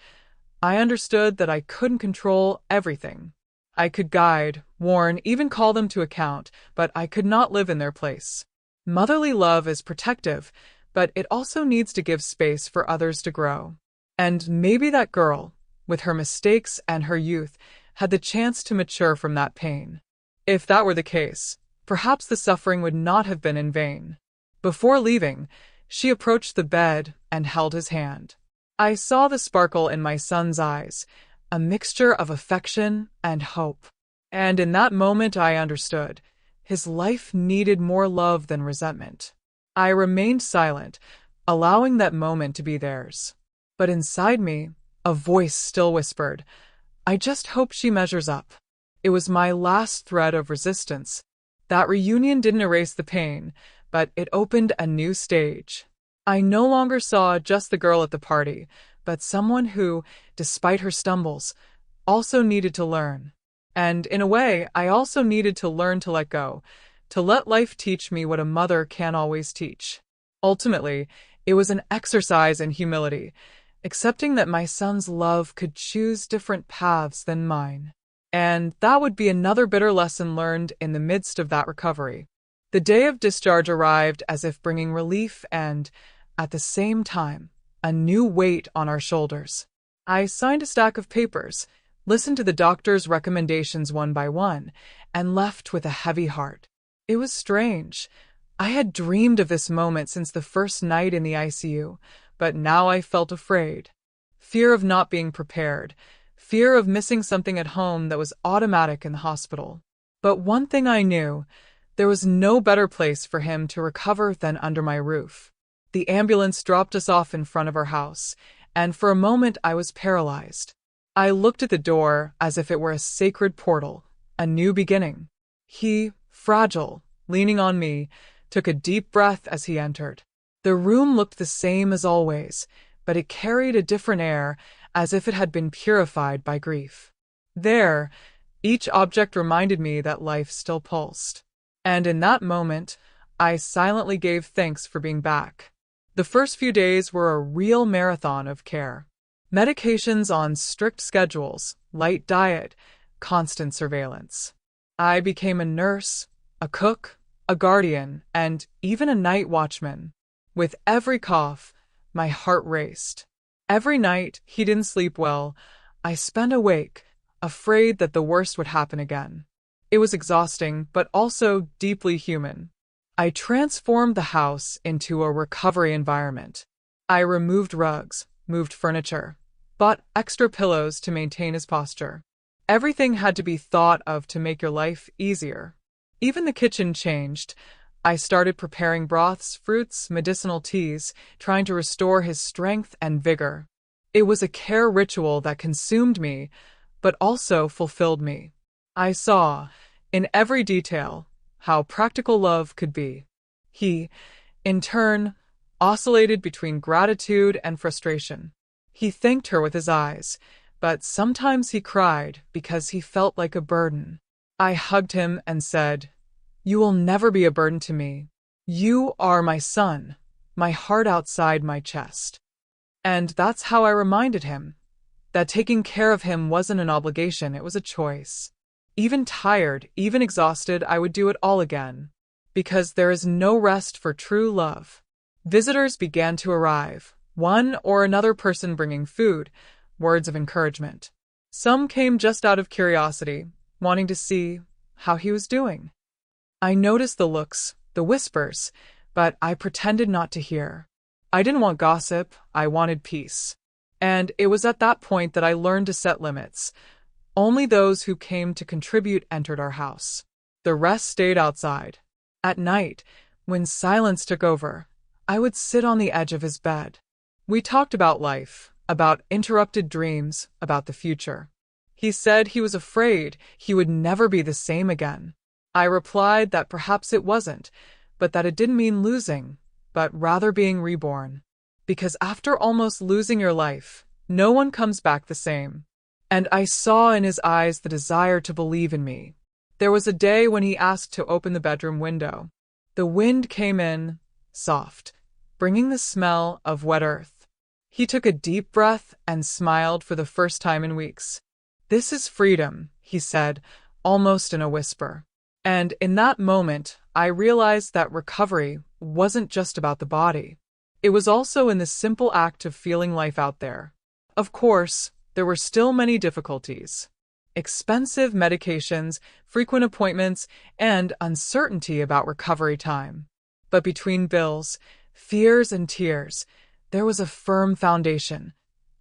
I understood that I couldn't control everything. I could guide, warn, even call them to account, but I could not live in their place. Motherly love is protective, but it also needs to give space for others to grow. And maybe that girl, with her mistakes and her youth, had the chance to mature from that pain. If that were the case, perhaps the suffering would not have been in vain. Before leaving, she approached the bed and held his hand. I saw the sparkle in my son's eyes, a mixture of affection and hope. And in that moment I understood. His life needed more love than resentment. I remained silent, allowing that moment to be theirs. But inside me, a voice still whispered, "I just hope she measures up." It was my last thread of resistance. That reunion didn't erase the pain, but it opened a new stage. I no longer saw just the girl at the party, but someone who, despite her stumbles, also needed to learn. And in a way, I also needed to learn to let go, to let life teach me what a mother can't always teach. Ultimately, it was an exercise in humility, accepting that my son's love could choose different paths than mine. And that would be another bitter lesson learned in the midst of that recovery. The day of discharge arrived as if bringing relief and, at the same time, a new weight on our shoulders. I signed a stack of papers, listened to the doctor's recommendations one by one, and left with a heavy heart. It was strange. I had dreamed of this moment since the first night in the ICU, but now I felt afraid. Fear of not being prepared, fear of missing something at home that was automatic in the hospital. But one thing I knew, there was no better place for him to recover than under my roof. The ambulance dropped us off in front of our house, and for a moment I was paralyzed. I looked at the door as if it were a sacred portal, a new beginning. He, fragile, leaning on me, took a deep breath as he entered. The room looked the same as always, but it carried a different air, as if it had been purified by grief. There, each object reminded me that life still pulsed. And in that moment, I silently gave thanks for being back. The first few days were a real marathon of care. Medications on strict schedules, light diet, constant surveillance. I became a nurse, a cook, a guardian, and even a night watchman. With every cough, my heart raced. Every night he didn't sleep well. I spent awake, afraid that the worst would happen again. It was exhausting, but also deeply human. I transformed the house into a recovery environment. I removed rugs, moved furniture, bought extra pillows to maintain his posture. Everything had to be thought of to make your life easier. Even the kitchen changed. I started preparing broths, fruits, medicinal teas, trying to restore his strength and vigor. It was a care ritual that consumed me, but also fulfilled me. I saw, in every detail, how practical love could be. He, in turn, oscillated between gratitude and frustration. He thanked her with his eyes, but sometimes he cried because he felt like a burden. I hugged him and said, "You will never be a burden to me. You are my son, my heart outside my chest." And that's how I reminded him that taking care of him wasn't an obligation, it was a choice. Even tired, even exhausted, I would do it all again. Because there is no rest for true love. Visitors began to arrive, one or another person bringing food, words of encouragement. Some came just out of curiosity, wanting to see how he was doing. I noticed the looks, the whispers, but I pretended not to hear. I didn't want gossip, I wanted peace. And it was at that point that I learned to set limits. Only those who came to contribute entered our house. The rest stayed outside. At night, when silence took over, I would sit on the edge of his bed. We talked about life, about interrupted dreams, about the future. He said he was afraid he would never be the same again. I replied that perhaps it wasn't, but that it didn't mean losing, but rather being reborn. Because after almost losing your life, no one comes back the same. And I saw in his eyes the desire to believe in me. There was a day when he asked to open the bedroom window. The wind came in, soft, bringing the smell of wet earth. He took a deep breath and smiled for the first time in weeks. "This is freedom," he said, almost in a whisper. And in that moment, I realized that recovery wasn't just about the body. It was also in the simple act of feeling life out there. Of course, there were still many difficulties. Expensive medications, frequent appointments, and uncertainty about recovery time. But between bills, fears, and tears, there was a firm foundation,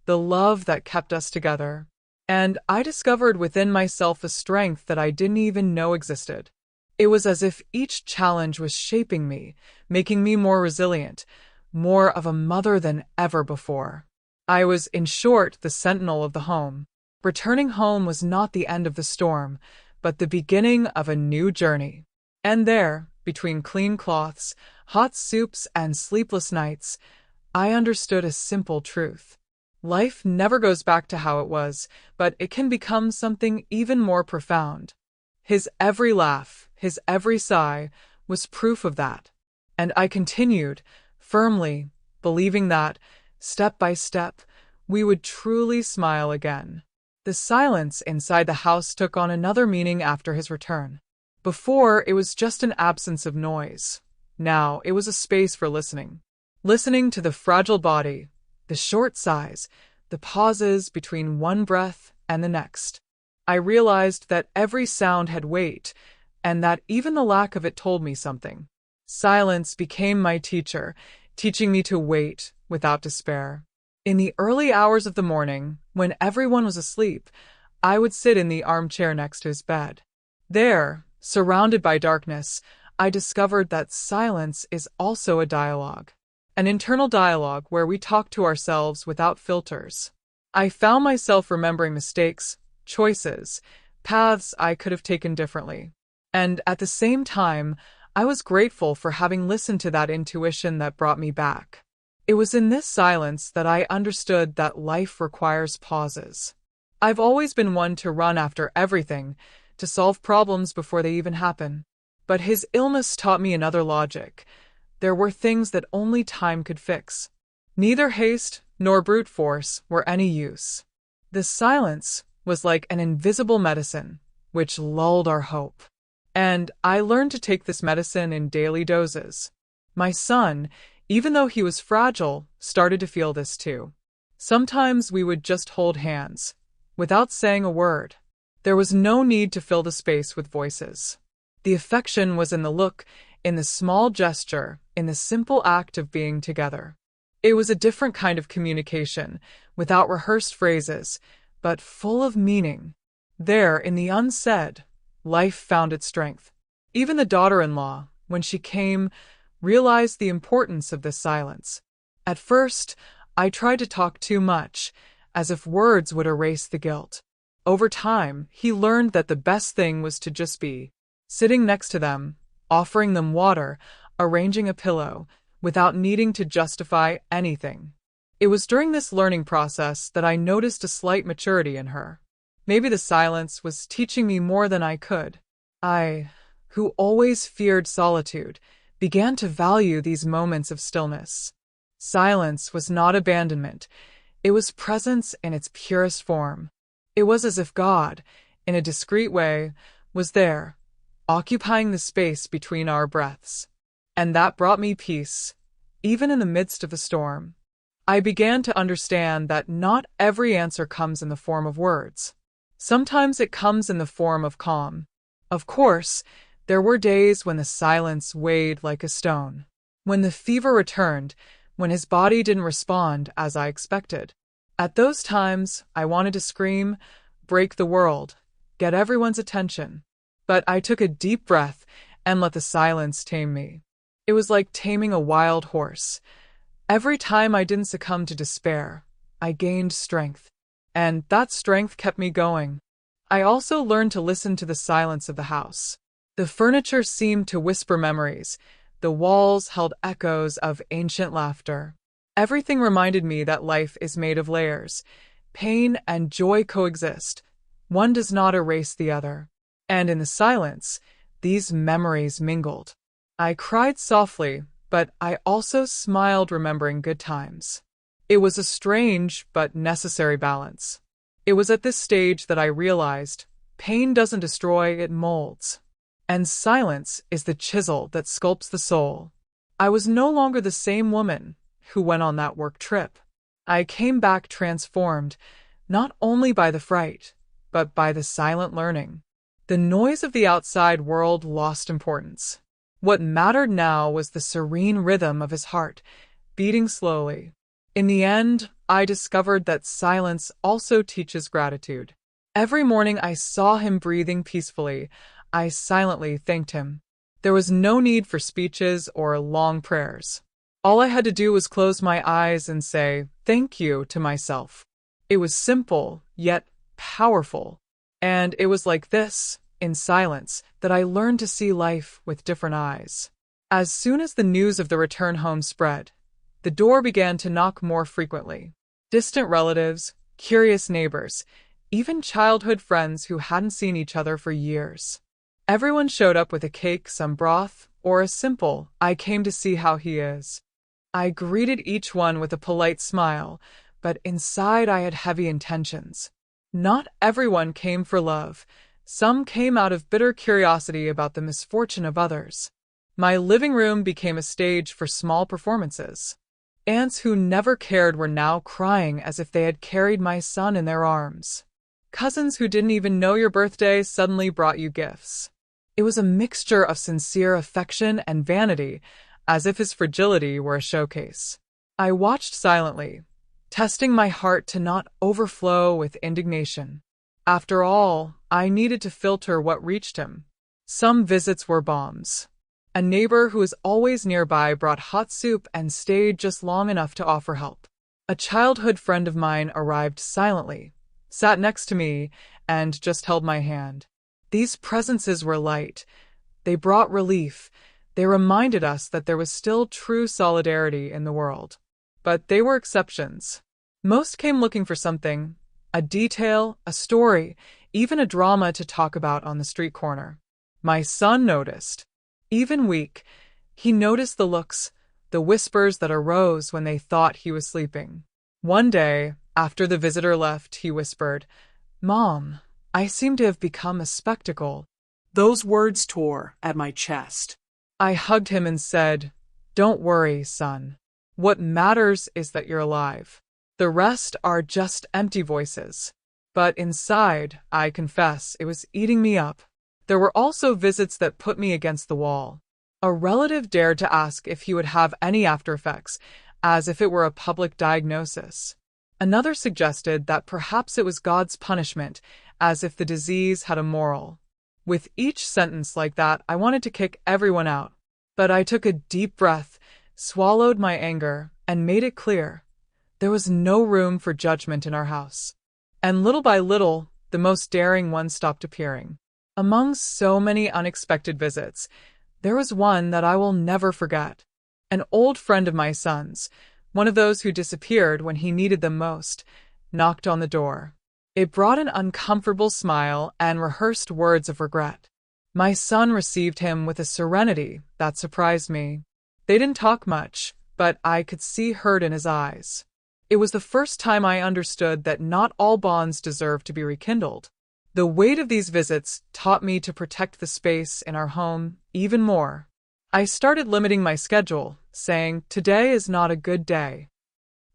the love that kept us together. And I discovered within myself a strength that I didn't even know existed. It was as if each challenge was shaping me, making me more resilient, more of a mother than ever before. I was, in short, the sentinel of the home. Returning home was not the end of the storm, but the beginning of a new journey. And there, between clean cloths, hot soups, and sleepless nights, I understood a simple truth. Life never goes back to how it was, but it can become something even more profound. His every laugh, his every sigh, was proof of that. And I continued, firmly, believing that, step by step, we would truly smile again. The silence inside the house took on another meaning after his return. Before, it was just an absence of noise. Now, it was a space for listening. Listening to the fragile body, the short sighs, the pauses between one breath and the next. I realized that every sound had weight, and that even the lack of it told me something. Silence became my teacher, teaching me to wait without despair. In the early hours of the morning, when everyone was asleep, I would sit in the armchair next to his bed. There, surrounded by darkness, I discovered that silence is also a dialogue. An internal dialogue where we talk to ourselves without filters. I found myself remembering mistakes, choices, paths I could have taken differently. And at the same time, I was grateful for having listened to that intuition that brought me back. It was in this silence that I understood that life requires pauses. I've always been one to run after everything, to solve problems before they even happen. But his illness taught me another logic. There were things that only time could fix. Neither haste nor brute force were any use. The silence was like an invisible medicine, which lulled our hope. And I learned to take this medicine in daily doses. My son, even though he was fragile, started to feel this too. Sometimes we would just hold hands, without saying a word. There was no need to fill the space with voices. The affection was in the look, in the small gesture, in the simple act of being together. It was a different kind of communication, without rehearsed phrases, but full of meaning. There, in the unsaid, life found its strength. Even the daughter-in-law, when she came, realized the importance of this silence. At first, I tried to talk too much, as if words would erase the guilt. Over time, he learned that the best thing was to just be, sitting next to them, offering them water, arranging a pillow, without needing to justify anything. It was during this learning process that I noticed a slight maturity in her. Maybe the silence was teaching me more than I could. I, who always feared solitude, began to value these moments of stillness. Silence was not abandonment. It was presence in its purest form. It was as if God, in a discreet way, was there, occupying the space between our breaths. And that brought me peace, even in the midst of the storm. I began to understand that not every answer comes in the form of words. Sometimes it comes in the form of calm. Of course, there were days when the silence weighed like a stone. When the fever returned, when his body didn't respond as I expected. At those times, I wanted to scream, break the world, get everyone's attention. But I took a deep breath and let the silence tame me. It was like taming a wild horse. Every time I didn't succumb to despair, I gained strength. And that strength kept me going. I also learned to listen to the silence of the house. The furniture seemed to whisper memories. The walls held echoes of ancient laughter. Everything reminded me that life is made of layers. Pain and joy coexist. One does not erase the other. And in the silence, these memories mingled. I cried softly, but I also smiled remembering good times. It was a strange but necessary balance. It was at this stage that I realized pain doesn't destroy, it molds. And silence is the chisel that sculpts the soul. I was no longer the same woman who went on that work trip. I came back transformed, not only by the fright, but by the silent learning. The noise of the outside world lost importance. What mattered now was the serene rhythm of his heart, beating slowly. In the end, I discovered that silence also teaches gratitude. Every morning I saw him breathing peacefully. I silently thanked him. There was no need for speeches or long prayers. All I had to do was close my eyes and say, "Thank you," to myself. It was simple, yet powerful. And it was like this, in silence, that I learned to see life with different eyes. As soon as the news of the return home spread, the door began to knock more frequently. Distant relatives, curious neighbors, even childhood friends who hadn't seen each other for years. Everyone showed up with a cake, some broth, or a simple, "I came to see how he is." I greeted each one with a polite smile, but inside I had heavy intentions. Not everyone came for love. Some came out of bitter curiosity about the misfortune of others. My living room became a stage for small performances. Aunts who never cared were now crying as if they had carried my son in their arms. Cousins who didn't even know your birthday suddenly brought you gifts. It was a mixture of sincere affection and vanity, as if his fragility were a showcase. I watched silently, testing my heart to not overflow with indignation. After all, I needed to filter what reached him. Some visits were bombs. A neighbor who was always nearby brought hot soup and stayed just long enough to offer help. A childhood friend of mine arrived silently, sat next to me, and just held my hand. These presences were light. They brought relief. They reminded us that there was still true solidarity in the world. But they were exceptions. Most came looking for something, a detail, a story, even a drama to talk about on the street corner. My son noticed. Even weak, he noticed the looks, the whispers that arose when they thought he was sleeping. One day, after the visitor left, he whispered, "Mom, I seem to have become a spectacle." Those words tore at my chest. I hugged him and said, "Don't worry, son. What matters is that you're alive. The rest are just empty voices." But inside, I confess, it was eating me up. There were also visits that put me against the wall. A relative dared to ask if he would have any after effects, as if it were a public diagnosis. Another suggested that perhaps it was God's punishment, as if the disease had a moral. With each sentence like that, I wanted to kick everyone out. But I took a deep breath, swallowed my anger, and made it clear. There was no room for judgment in our house. And little by little, the most daring one stopped appearing. Among so many unexpected visits, there was one that I will never forget. An old friend of my son's, one of those who disappeared when he needed them most, knocked on the door. It brought an uncomfortable smile and rehearsed words of regret. My son received him with a serenity that surprised me. They didn't talk much, but I could see hurt in his eyes. It was the first time I understood that not all bonds deserve to be rekindled. The weight of these visits taught me to protect the space in our home even more. I started limiting my schedule, saying, "Today is not a good day."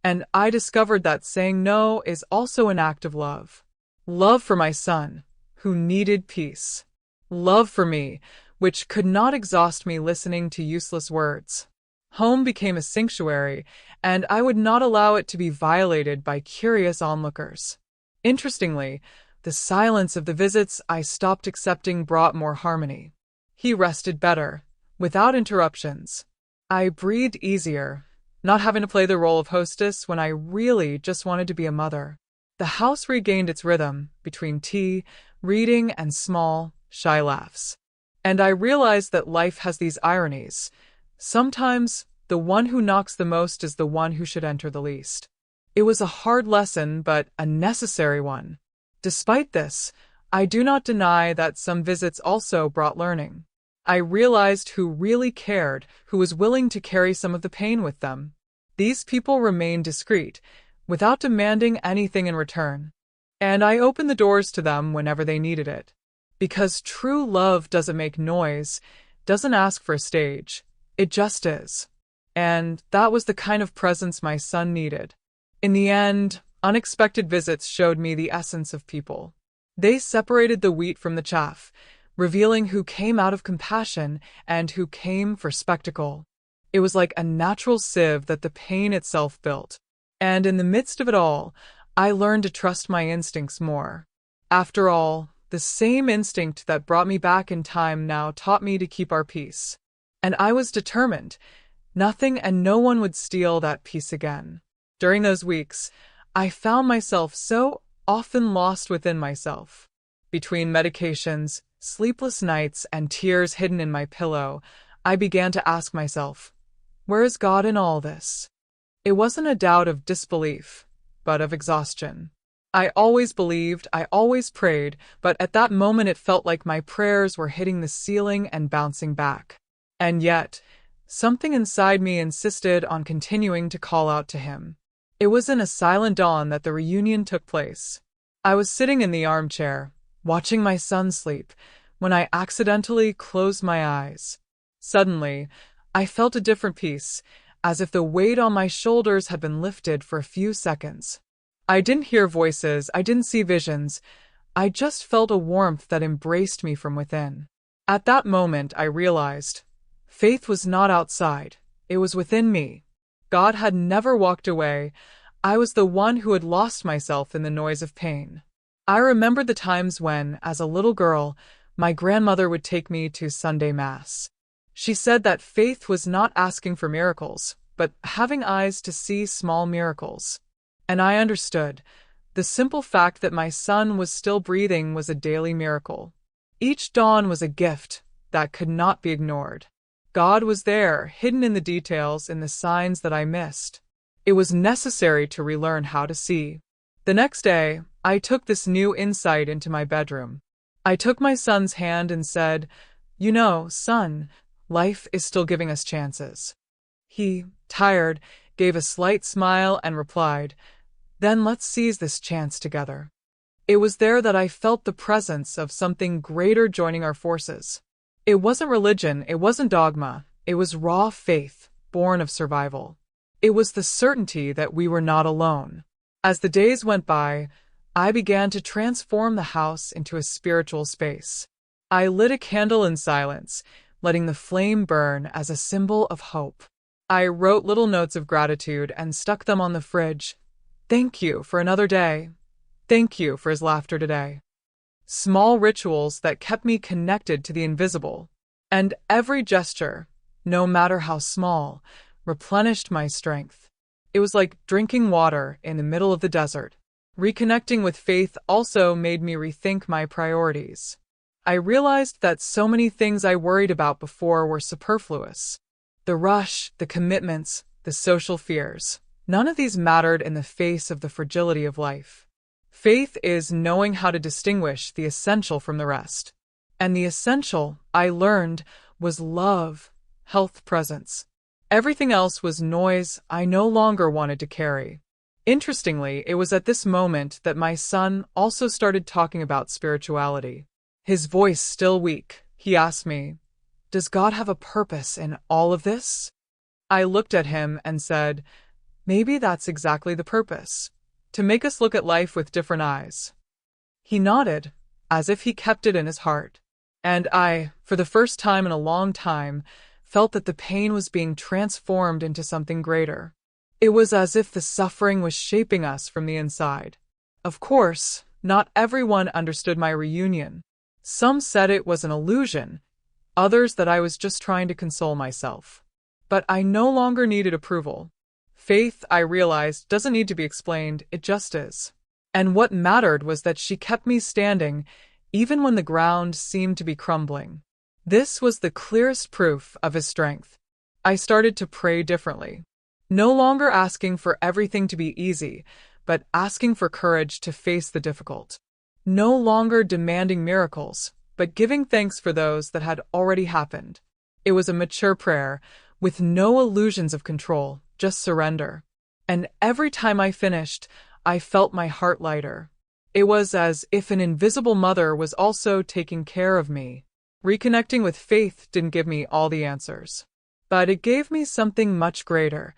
And I discovered that saying no is also an act of love. Love for my son, who needed peace. Love for me, which could not exhaust me listening to useless words. Home became a sanctuary, and I would not allow it to be violated by curious onlookers. Interestingly, the silence of the visits I stopped accepting brought more harmony. He rested better, without interruptions. I breathed easier, not having to play the role of hostess when I really just wanted to be a mother. The house regained its rhythm between tea, reading, and small, shy laughs. And I realized that life has these ironies. Sometimes, the one who knocks the most is the one who should enter the least. It was a hard lesson, but a necessary one. Despite this, I do not deny that some visits also brought learning. I realized who really cared, who was willing to carry some of the pain with them. These people remained discreet, without demanding anything in return. And I opened the doors to them whenever they needed it. Because true love doesn't make noise, doesn't ask for a stage. It just is. And that was the kind of presence my son needed. In the end, unexpected visits showed me the essence of people. They separated the wheat from the chaff, revealing who came out of compassion and who came for spectacle. It was like a natural sieve that the pain itself built. And in the midst of it all, I learned to trust my instincts more. After all, the same instinct that brought me back in time now taught me to keep our peace. And I was determined. Nothing and no one would steal that peace again. During those weeks, I found myself so often lost within myself. Between medications, sleepless nights, and tears hidden in my pillow, I began to ask myself, where is God in all this? It wasn't a doubt of disbelief, but of exhaustion. I always believed, I always prayed, but at that moment it felt like my prayers were hitting the ceiling and bouncing back. And yet, something inside me insisted on continuing to call out to him. It was in a silent dawn that the reunion took place. I was sitting in the armchair, watching my son sleep, when I accidentally closed my eyes. Suddenly, I felt a different peace, as if the weight on my shoulders had been lifted for a few seconds. I didn't hear voices, I didn't see visions. I just felt a warmth that embraced me from within. At that moment, I realized faith was not outside, it was within me. God had never walked away. I was the one who had lost myself in the noise of pain. I remembered the times when, as a little girl, my grandmother would take me to Sunday Mass. She said that faith was not asking for miracles, but having eyes to see small miracles. And I understood. The simple fact that my son was still breathing was a daily miracle. Each dawn was a gift that could not be ignored. God was there, hidden in the details, in the signs that I missed. It was necessary to relearn how to see. The next day, I took this new insight into my bedroom. I took my son's hand and said, "You know, son, life is still giving us chances." He, tired, gave a slight smile and replied, "Then let's seize this chance together." It was there that I felt the presence of something greater joining our forces. It wasn't religion, it wasn't dogma, it was raw faith, born of survival. It was the certainty that we were not alone. As the days went by, I began to transform the house into a spiritual space. I lit a candle in silence, letting the flame burn as a symbol of hope. I wrote little notes of gratitude and stuck them on the fridge. Thank you for another day. Thank you for his laughter today. Small rituals that kept me connected to the invisible. And every gesture, no matter how small, replenished my strength. It was like drinking water in the middle of the desert. Reconnecting with faith also made me rethink my priorities. I realized that so many things I worried about before were superfluous. The rush, the commitments, the social fears. None of these mattered in the face of the fragility of life. Faith is knowing how to distinguish the essential from the rest. And the essential, I learned, was love, health, presence. Everything else was noise I no longer wanted to carry. Interestingly, it was at this moment that my son also started talking about spirituality. His voice still weak, he asked me, "Does God have a purpose in all of this?" I looked at him and said, "Maybe that's exactly the purpose. To make us look at life with different eyes." He nodded, as if he kept it in his heart. And I, for the first time in a long time, felt that the pain was being transformed into something greater. It was as if the suffering was shaping us from the inside. Of course, not everyone understood my reunion. Some said it was an illusion, others that I was just trying to console myself. But I no longer needed approval. Faith, I realized, doesn't need to be explained, it just is. And what mattered was that she kept me standing, even when the ground seemed to be crumbling. This was the clearest proof of his strength. I started to pray differently. No longer asking for everything to be easy, but asking for courage to face the difficult. No longer demanding miracles, but giving thanks for those that had already happened. It was a mature prayer, with no illusions of control, just surrender. And every time I finished, I felt my heart lighter. It was as if an invisible mother was also taking care of me. Reconnecting with faith didn't give me all the answers, but it gave me something much greater,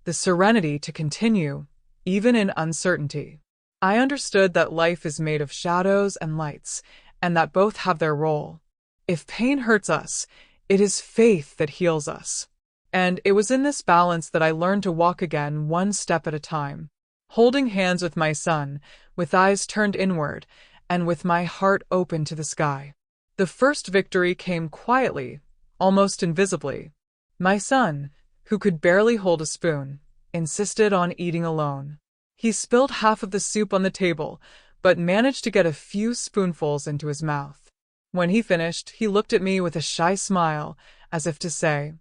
the serenity to continue, even in uncertainty. I understood that life is made of shadows and lights, and that both have their role. If pain hurts us, it is faith that heals us. And it was in this balance that I learned to walk again, one step at a time, holding hands with my son, with eyes turned inward, and with my heart open to the sky. The first victory came quietly, almost invisibly. My son, who could barely hold a spoon, insisted on eating alone. He spilled half of the soup on the table, but managed to get a few spoonfuls into his mouth. When he finished, he looked at me with a shy smile, as if to say,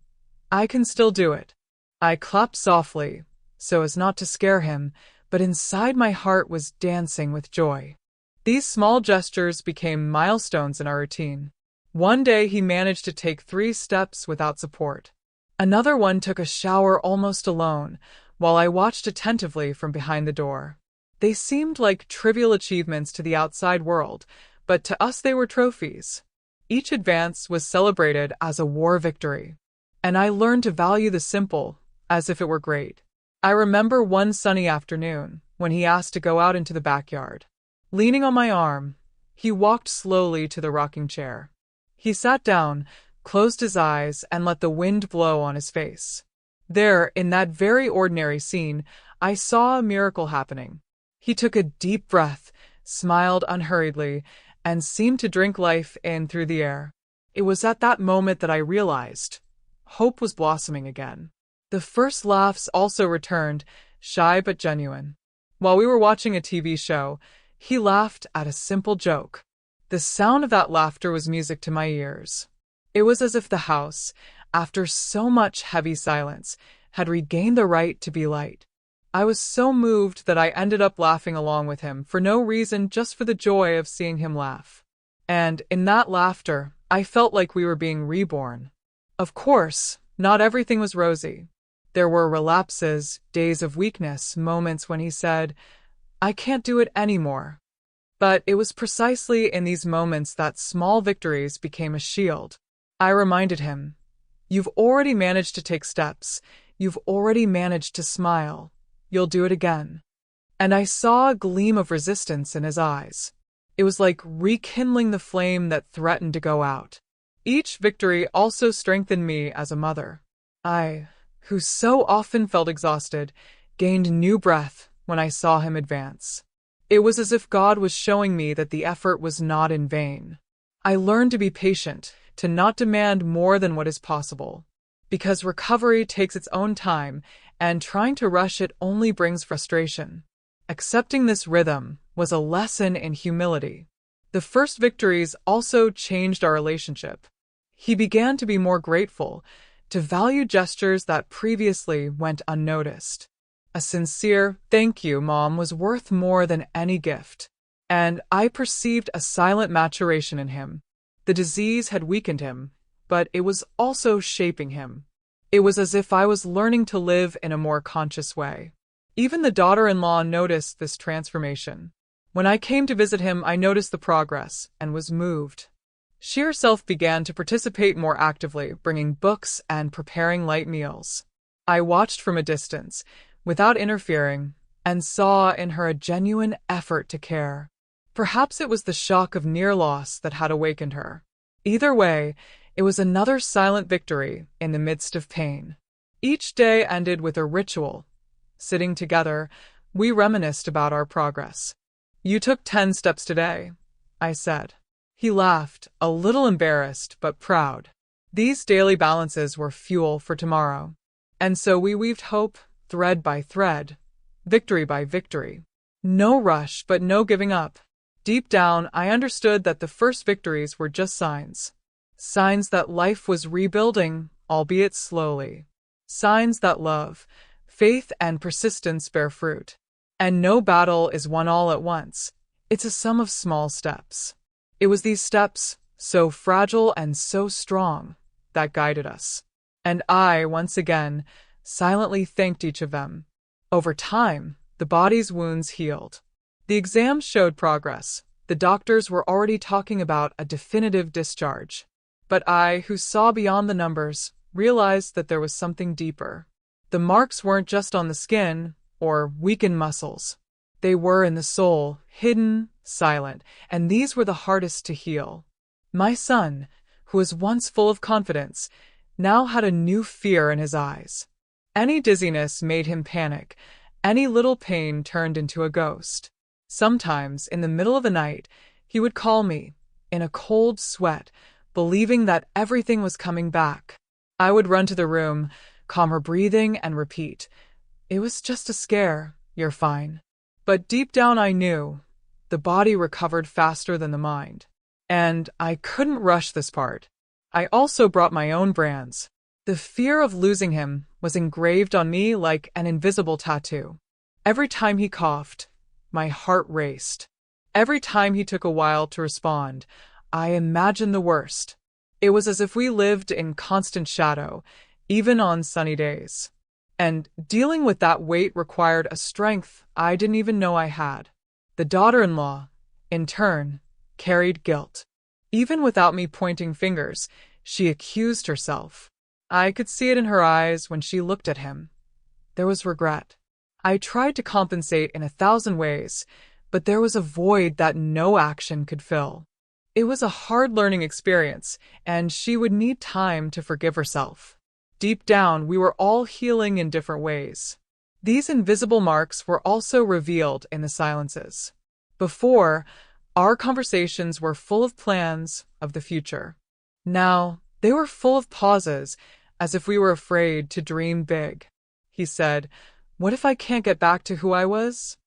"I can still do it." I clapped softly, so as not to scare him, but inside my heart was dancing with joy. These small gestures became milestones in our routine. One day he managed to take 3 steps without support. Another one took a shower almost alone, while I watched attentively from behind the door. They seemed like trivial achievements to the outside world, but to us they were trophies. Each advance was celebrated as a war victory, and I learned to value the simple as if it were great. I remember one sunny afternoon when he asked to go out into the backyard. Leaning on my arm, he walked slowly to the rocking chair. He sat down, closed his eyes, and let the wind blow on his face. There, in that very ordinary scene, I saw a miracle happening. He took a deep breath, smiled unhurriedly, and seemed to drink life in through the air. It was at that moment that I realized hope was blossoming again. The first laughs also returned, shy but genuine. While we were watching a TV show, he laughed at a simple joke. The sound of that laughter was music to my ears. It was as if the house, after so much heavy silence, had regained the right to be light. I was so moved that I ended up laughing along with him for no reason, just for the joy of seeing him laugh. And in that laughter, I felt like we were being reborn. Of course, not everything was rosy. There were relapses, days of weakness, moments when he said, "I can't do it anymore." But it was precisely in these moments that small victories became a shield. I reminded him, "You've already managed to take steps. You've already managed to smile. You'll do it again." And I saw a gleam of resistance in his eyes. It was like rekindling the flame that threatened to go out. Each victory also strengthened me as a mother. I, who so often felt exhausted, gained new breath when I saw him advance. It was as if God was showing me that the effort was not in vain. I learned to be patient, to not demand more than what is possible. Because recovery takes its own time, and trying to rush it only brings frustration. Accepting this rhythm was a lesson in humility. The first victories also changed our relationship. He began to be more grateful, to value gestures that previously went unnoticed. A sincere "thank you, Mom" was worth more than any gift. And I perceived a silent maturation in him. The disease had weakened him, but it was also shaping him. It was as if I was learning to live in a more conscious way. Even the daughter-in-law noticed this transformation. When I came to visit him, I noticed the progress and was moved. She herself began to participate more actively, bringing books and preparing light meals. I watched from a distance, without interfering, and saw in her a genuine effort to care. Perhaps it was the shock of near loss that had awakened her. Either way, it was another silent victory in the midst of pain. Each day ended with a ritual. Sitting together, we reminisced about our progress. "You took 10 steps today," I said. He laughed, a little embarrassed but proud. These daily balances were fuel for tomorrow. And so we weaved hope, thread by thread, victory by victory. No rush, but no giving up. Deep down, I understood that the first victories were just signs. Signs that life was rebuilding, albeit slowly. Signs that love, faith, and persistence bear fruit. And no battle is won all at once. It's a sum of small steps. It was these steps, so fragile and so strong, that guided us. And I, once again, silently thanked each of them. Over time, the body's wounds healed. The exams showed progress. The doctors were already talking about a definitive discharge. But I, who saw beyond the numbers, realized that there was something deeper. The marks weren't just on the skin or weakened muscles. They were in the soul, hidden, silent, and these were the hardest to heal. My son, who was once full of confidence, now had a new fear in his eyes. Any dizziness made him panic. Any little pain turned into a ghost. Sometimes, in the middle of the night, he would call me, in a cold sweat, believing that everything was coming back. I would run to the room, calm her breathing, and repeat, "It was just a scare. You're fine." But deep down I knew the body recovered faster than the mind. And I couldn't rush this part. I also brought my own brands. The fear of losing him was engraved on me like an invisible tattoo. Every time he coughed, my heart raced. Every time he took a while to respond, I imagined the worst. It was as if we lived in constant shadow, even on sunny days. And dealing with that weight required a strength I didn't even know I had. The daughter-in-law, in turn, carried guilt. Even without me pointing fingers, she accused herself. I could see it in her eyes when she looked at him. There was regret. I tried to compensate in 1,000 ways, but there was a void that no action could fill. It was a hard learning experience, and she would need time to forgive herself. Deep down, we were all healing in different ways. These invisible marks were also revealed in the silences. Before, our conversations were full of plans of the future. Now, they were full of pauses, as if we were afraid to dream big. He said, "What if I can't get back to who I was?"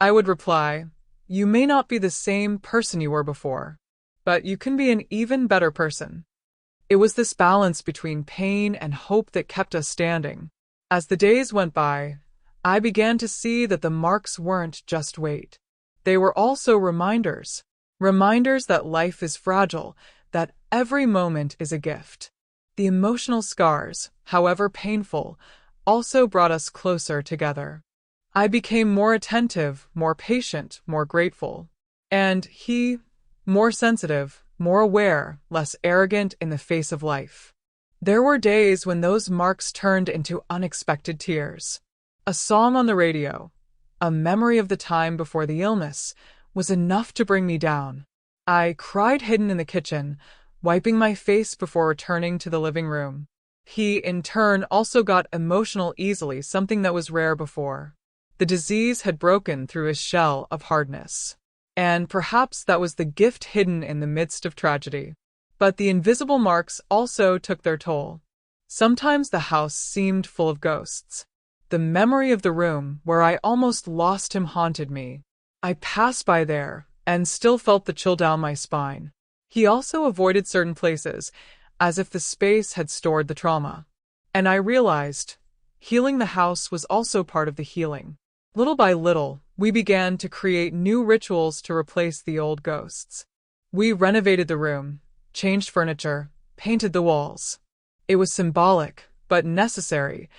I would reply, "You may not be the same person you were before, but you can be an even better person." It was this balance between pain and hope that kept us standing. As the days went by, I began to see that the marks weren't just weight. They were also reminders. Reminders that life is fragile, that every moment is a gift. The emotional scars, however painful, also brought us closer together. I became more attentive, more patient, more grateful. And he, more sensitive, more aware, less arrogant in the face of life. There were days when those marks turned into unexpected tears. A song on the radio, a memory of the time before the illness, was enough to bring me down. I cried hidden in the kitchen, wiping my face before returning to the living room. He, in turn, also got emotional easily, something that was rare before. The disease had broken through his shell of hardness. And perhaps that was the gift hidden in the midst of tragedy. But the invisible marks also took their toll. Sometimes the house seemed full of ghosts. The memory of the room where I almost lost him haunted me. I passed by there and still felt the chill down my spine. He also avoided certain places, as if the space had stored the trauma. And I realized, healing the house was also part of the healing. Little by little, we began to create new rituals to replace the old ghosts. We renovated the room, changed furniture, painted the walls. It was symbolic, but necessary,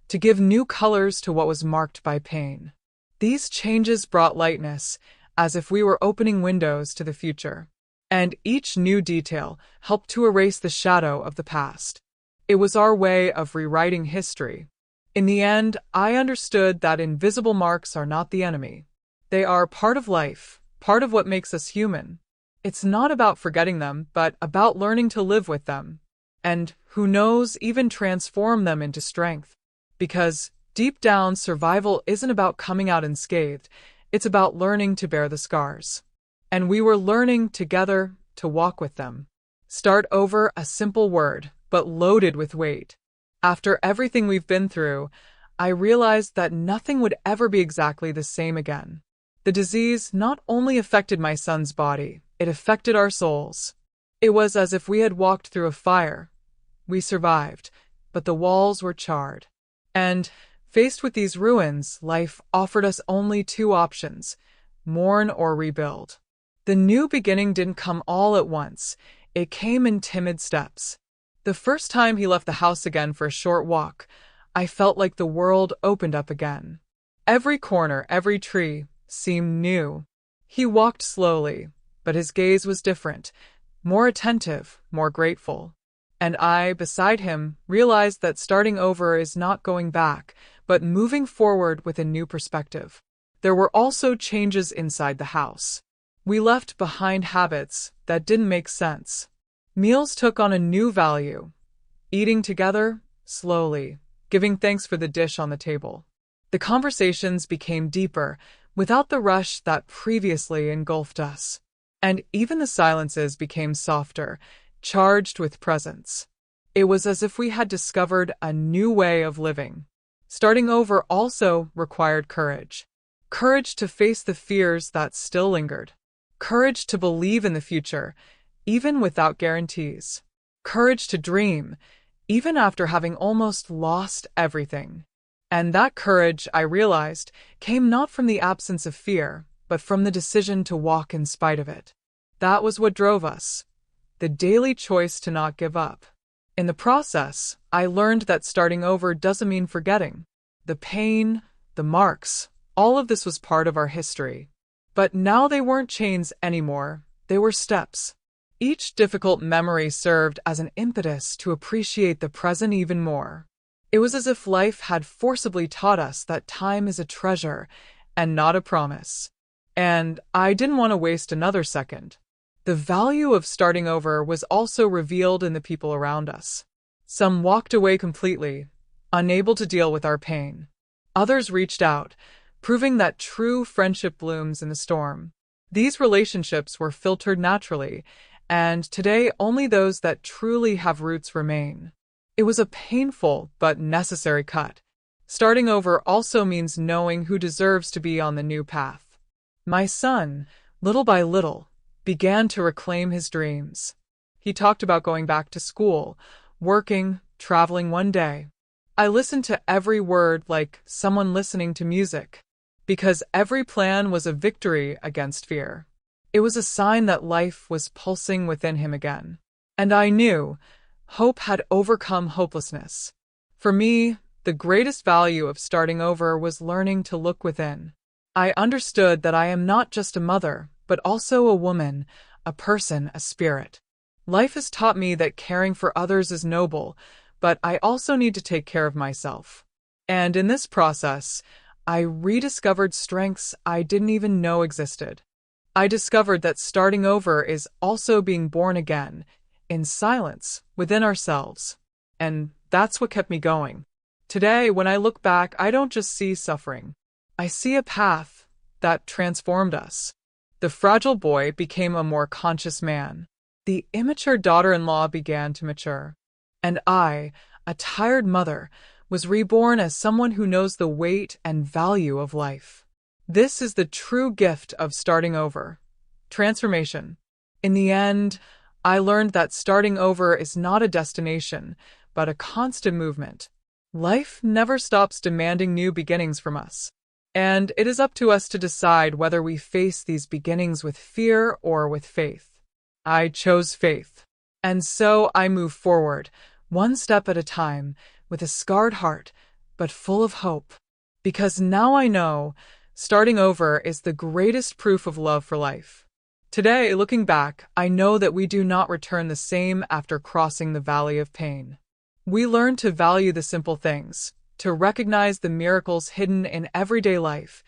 to give new colors to what was marked by pain. These changes brought lightness, as if we were opening windows to the future. And each new detail helped to erase the shadow of the past. It was our way of rewriting history. In the end, I understood that invisible marks are not the enemy. They are part of life, part of what makes us human. It's not about forgetting them, but about learning to live with them. And, who knows, even transform them into strength. Because, deep down, survival isn't about coming out unscathed, it's about learning to bear the scars. And we were learning together to walk with them. Start over, a simple word, but loaded with weight. After everything we've been through, I realized that nothing would ever be exactly the same again. The disease not only affected my son's body, it affected our souls. It was as if we had walked through a fire. We survived, but the walls were charred. And, faced with these ruins, life offered us only two options: mourn or rebuild. The new beginning didn't come all at once. It came in timid steps. The first time he left the house again for a short walk, I felt like the world opened up again. Every corner, every tree seemed new. He walked slowly, but his gaze was different, more attentive, more grateful. And I, beside him, realized that starting over is not going back, but moving forward with a new perspective. There were also changes inside the house. We left behind habits that didn't make sense. Meals took on a new value. Eating together, slowly, giving thanks for the dish on the table. The conversations became deeper, without the rush that previously engulfed us. And even the silences became softer, charged with presence. It was as if we had discovered a new way of living. Starting over also required courage. Courage to face the fears that still lingered. Courage to believe in the future, even without guarantees. Courage to dream, even after having almost lost everything. And that courage, I realized, came not from the absence of fear, but from the decision to walk in spite of it. That was what drove us. The daily choice to not give up. In the process, I learned that starting over doesn't mean forgetting. The pain, the marks, all of this was part of our history. But now they weren't chains anymore, they were steps. Each difficult memory served as an impetus to appreciate the present even more. It was as if life had forcibly taught us that time is a treasure and not a promise. And I didn't want to waste another second. The value of starting over was also revealed in the people around us. Some walked away completely, unable to deal with our pain. Others reached out, proving that true friendship blooms in the storm. These relationships were filtered naturally, and today only those that truly have roots remain. It was a painful but necessary cut. Starting over also means knowing who deserves to be on the new path. My son, little by little, began to reclaim his dreams. He talked about going back to school, working, traveling one day. I listened to every word like someone listening to music, because every plan was a victory against fear. It was a sign that life was pulsing within him again. And I knew hope had overcome hopelessness. For me, the greatest value of starting over was learning to look within. I understood that I am not just a mother, but also a woman, a person, a spirit. Life has taught me that caring for others is noble, but I also need to take care of myself. And in this process, I rediscovered strengths I didn't even know existed. I discovered that starting over is also being born again, in silence, within ourselves. And that's what kept me going. Today, when I look back, I don't just see suffering. I see a path that transformed us. The fragile boy became a more conscious man. The immature daughter-in-law began to mature. And I, a tired mother, was reborn as someone who knows the weight and value of life. This is the true gift of starting over. Transformation. In the end, I learned that starting over is not a destination, but a constant movement. Life never stops demanding new beginnings from us. And it is up to us to decide whether we face these beginnings with fear or with faith. I chose faith. And so I move forward, one step at a time, with a scarred heart, but full of hope. Because now I know starting over is the greatest proof of love for life. Today, looking back, I know that we do not return the same after crossing the valley of pain. We learn to value the simple things, to recognize the miracles hidden in everyday life,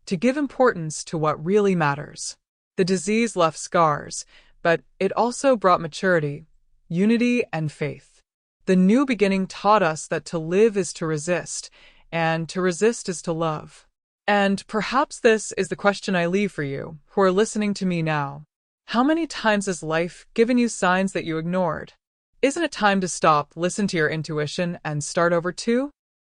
to give importance to what really matters. The disease left scars, but it also brought maturity, unity, and faith. The new beginning taught us that to live is to resist, and to resist is to love. And perhaps this is the question I leave for you, who are listening to me now. How many times has life given you signs that you ignored? Isn't it time to stop, listen to your intuition, and start over too?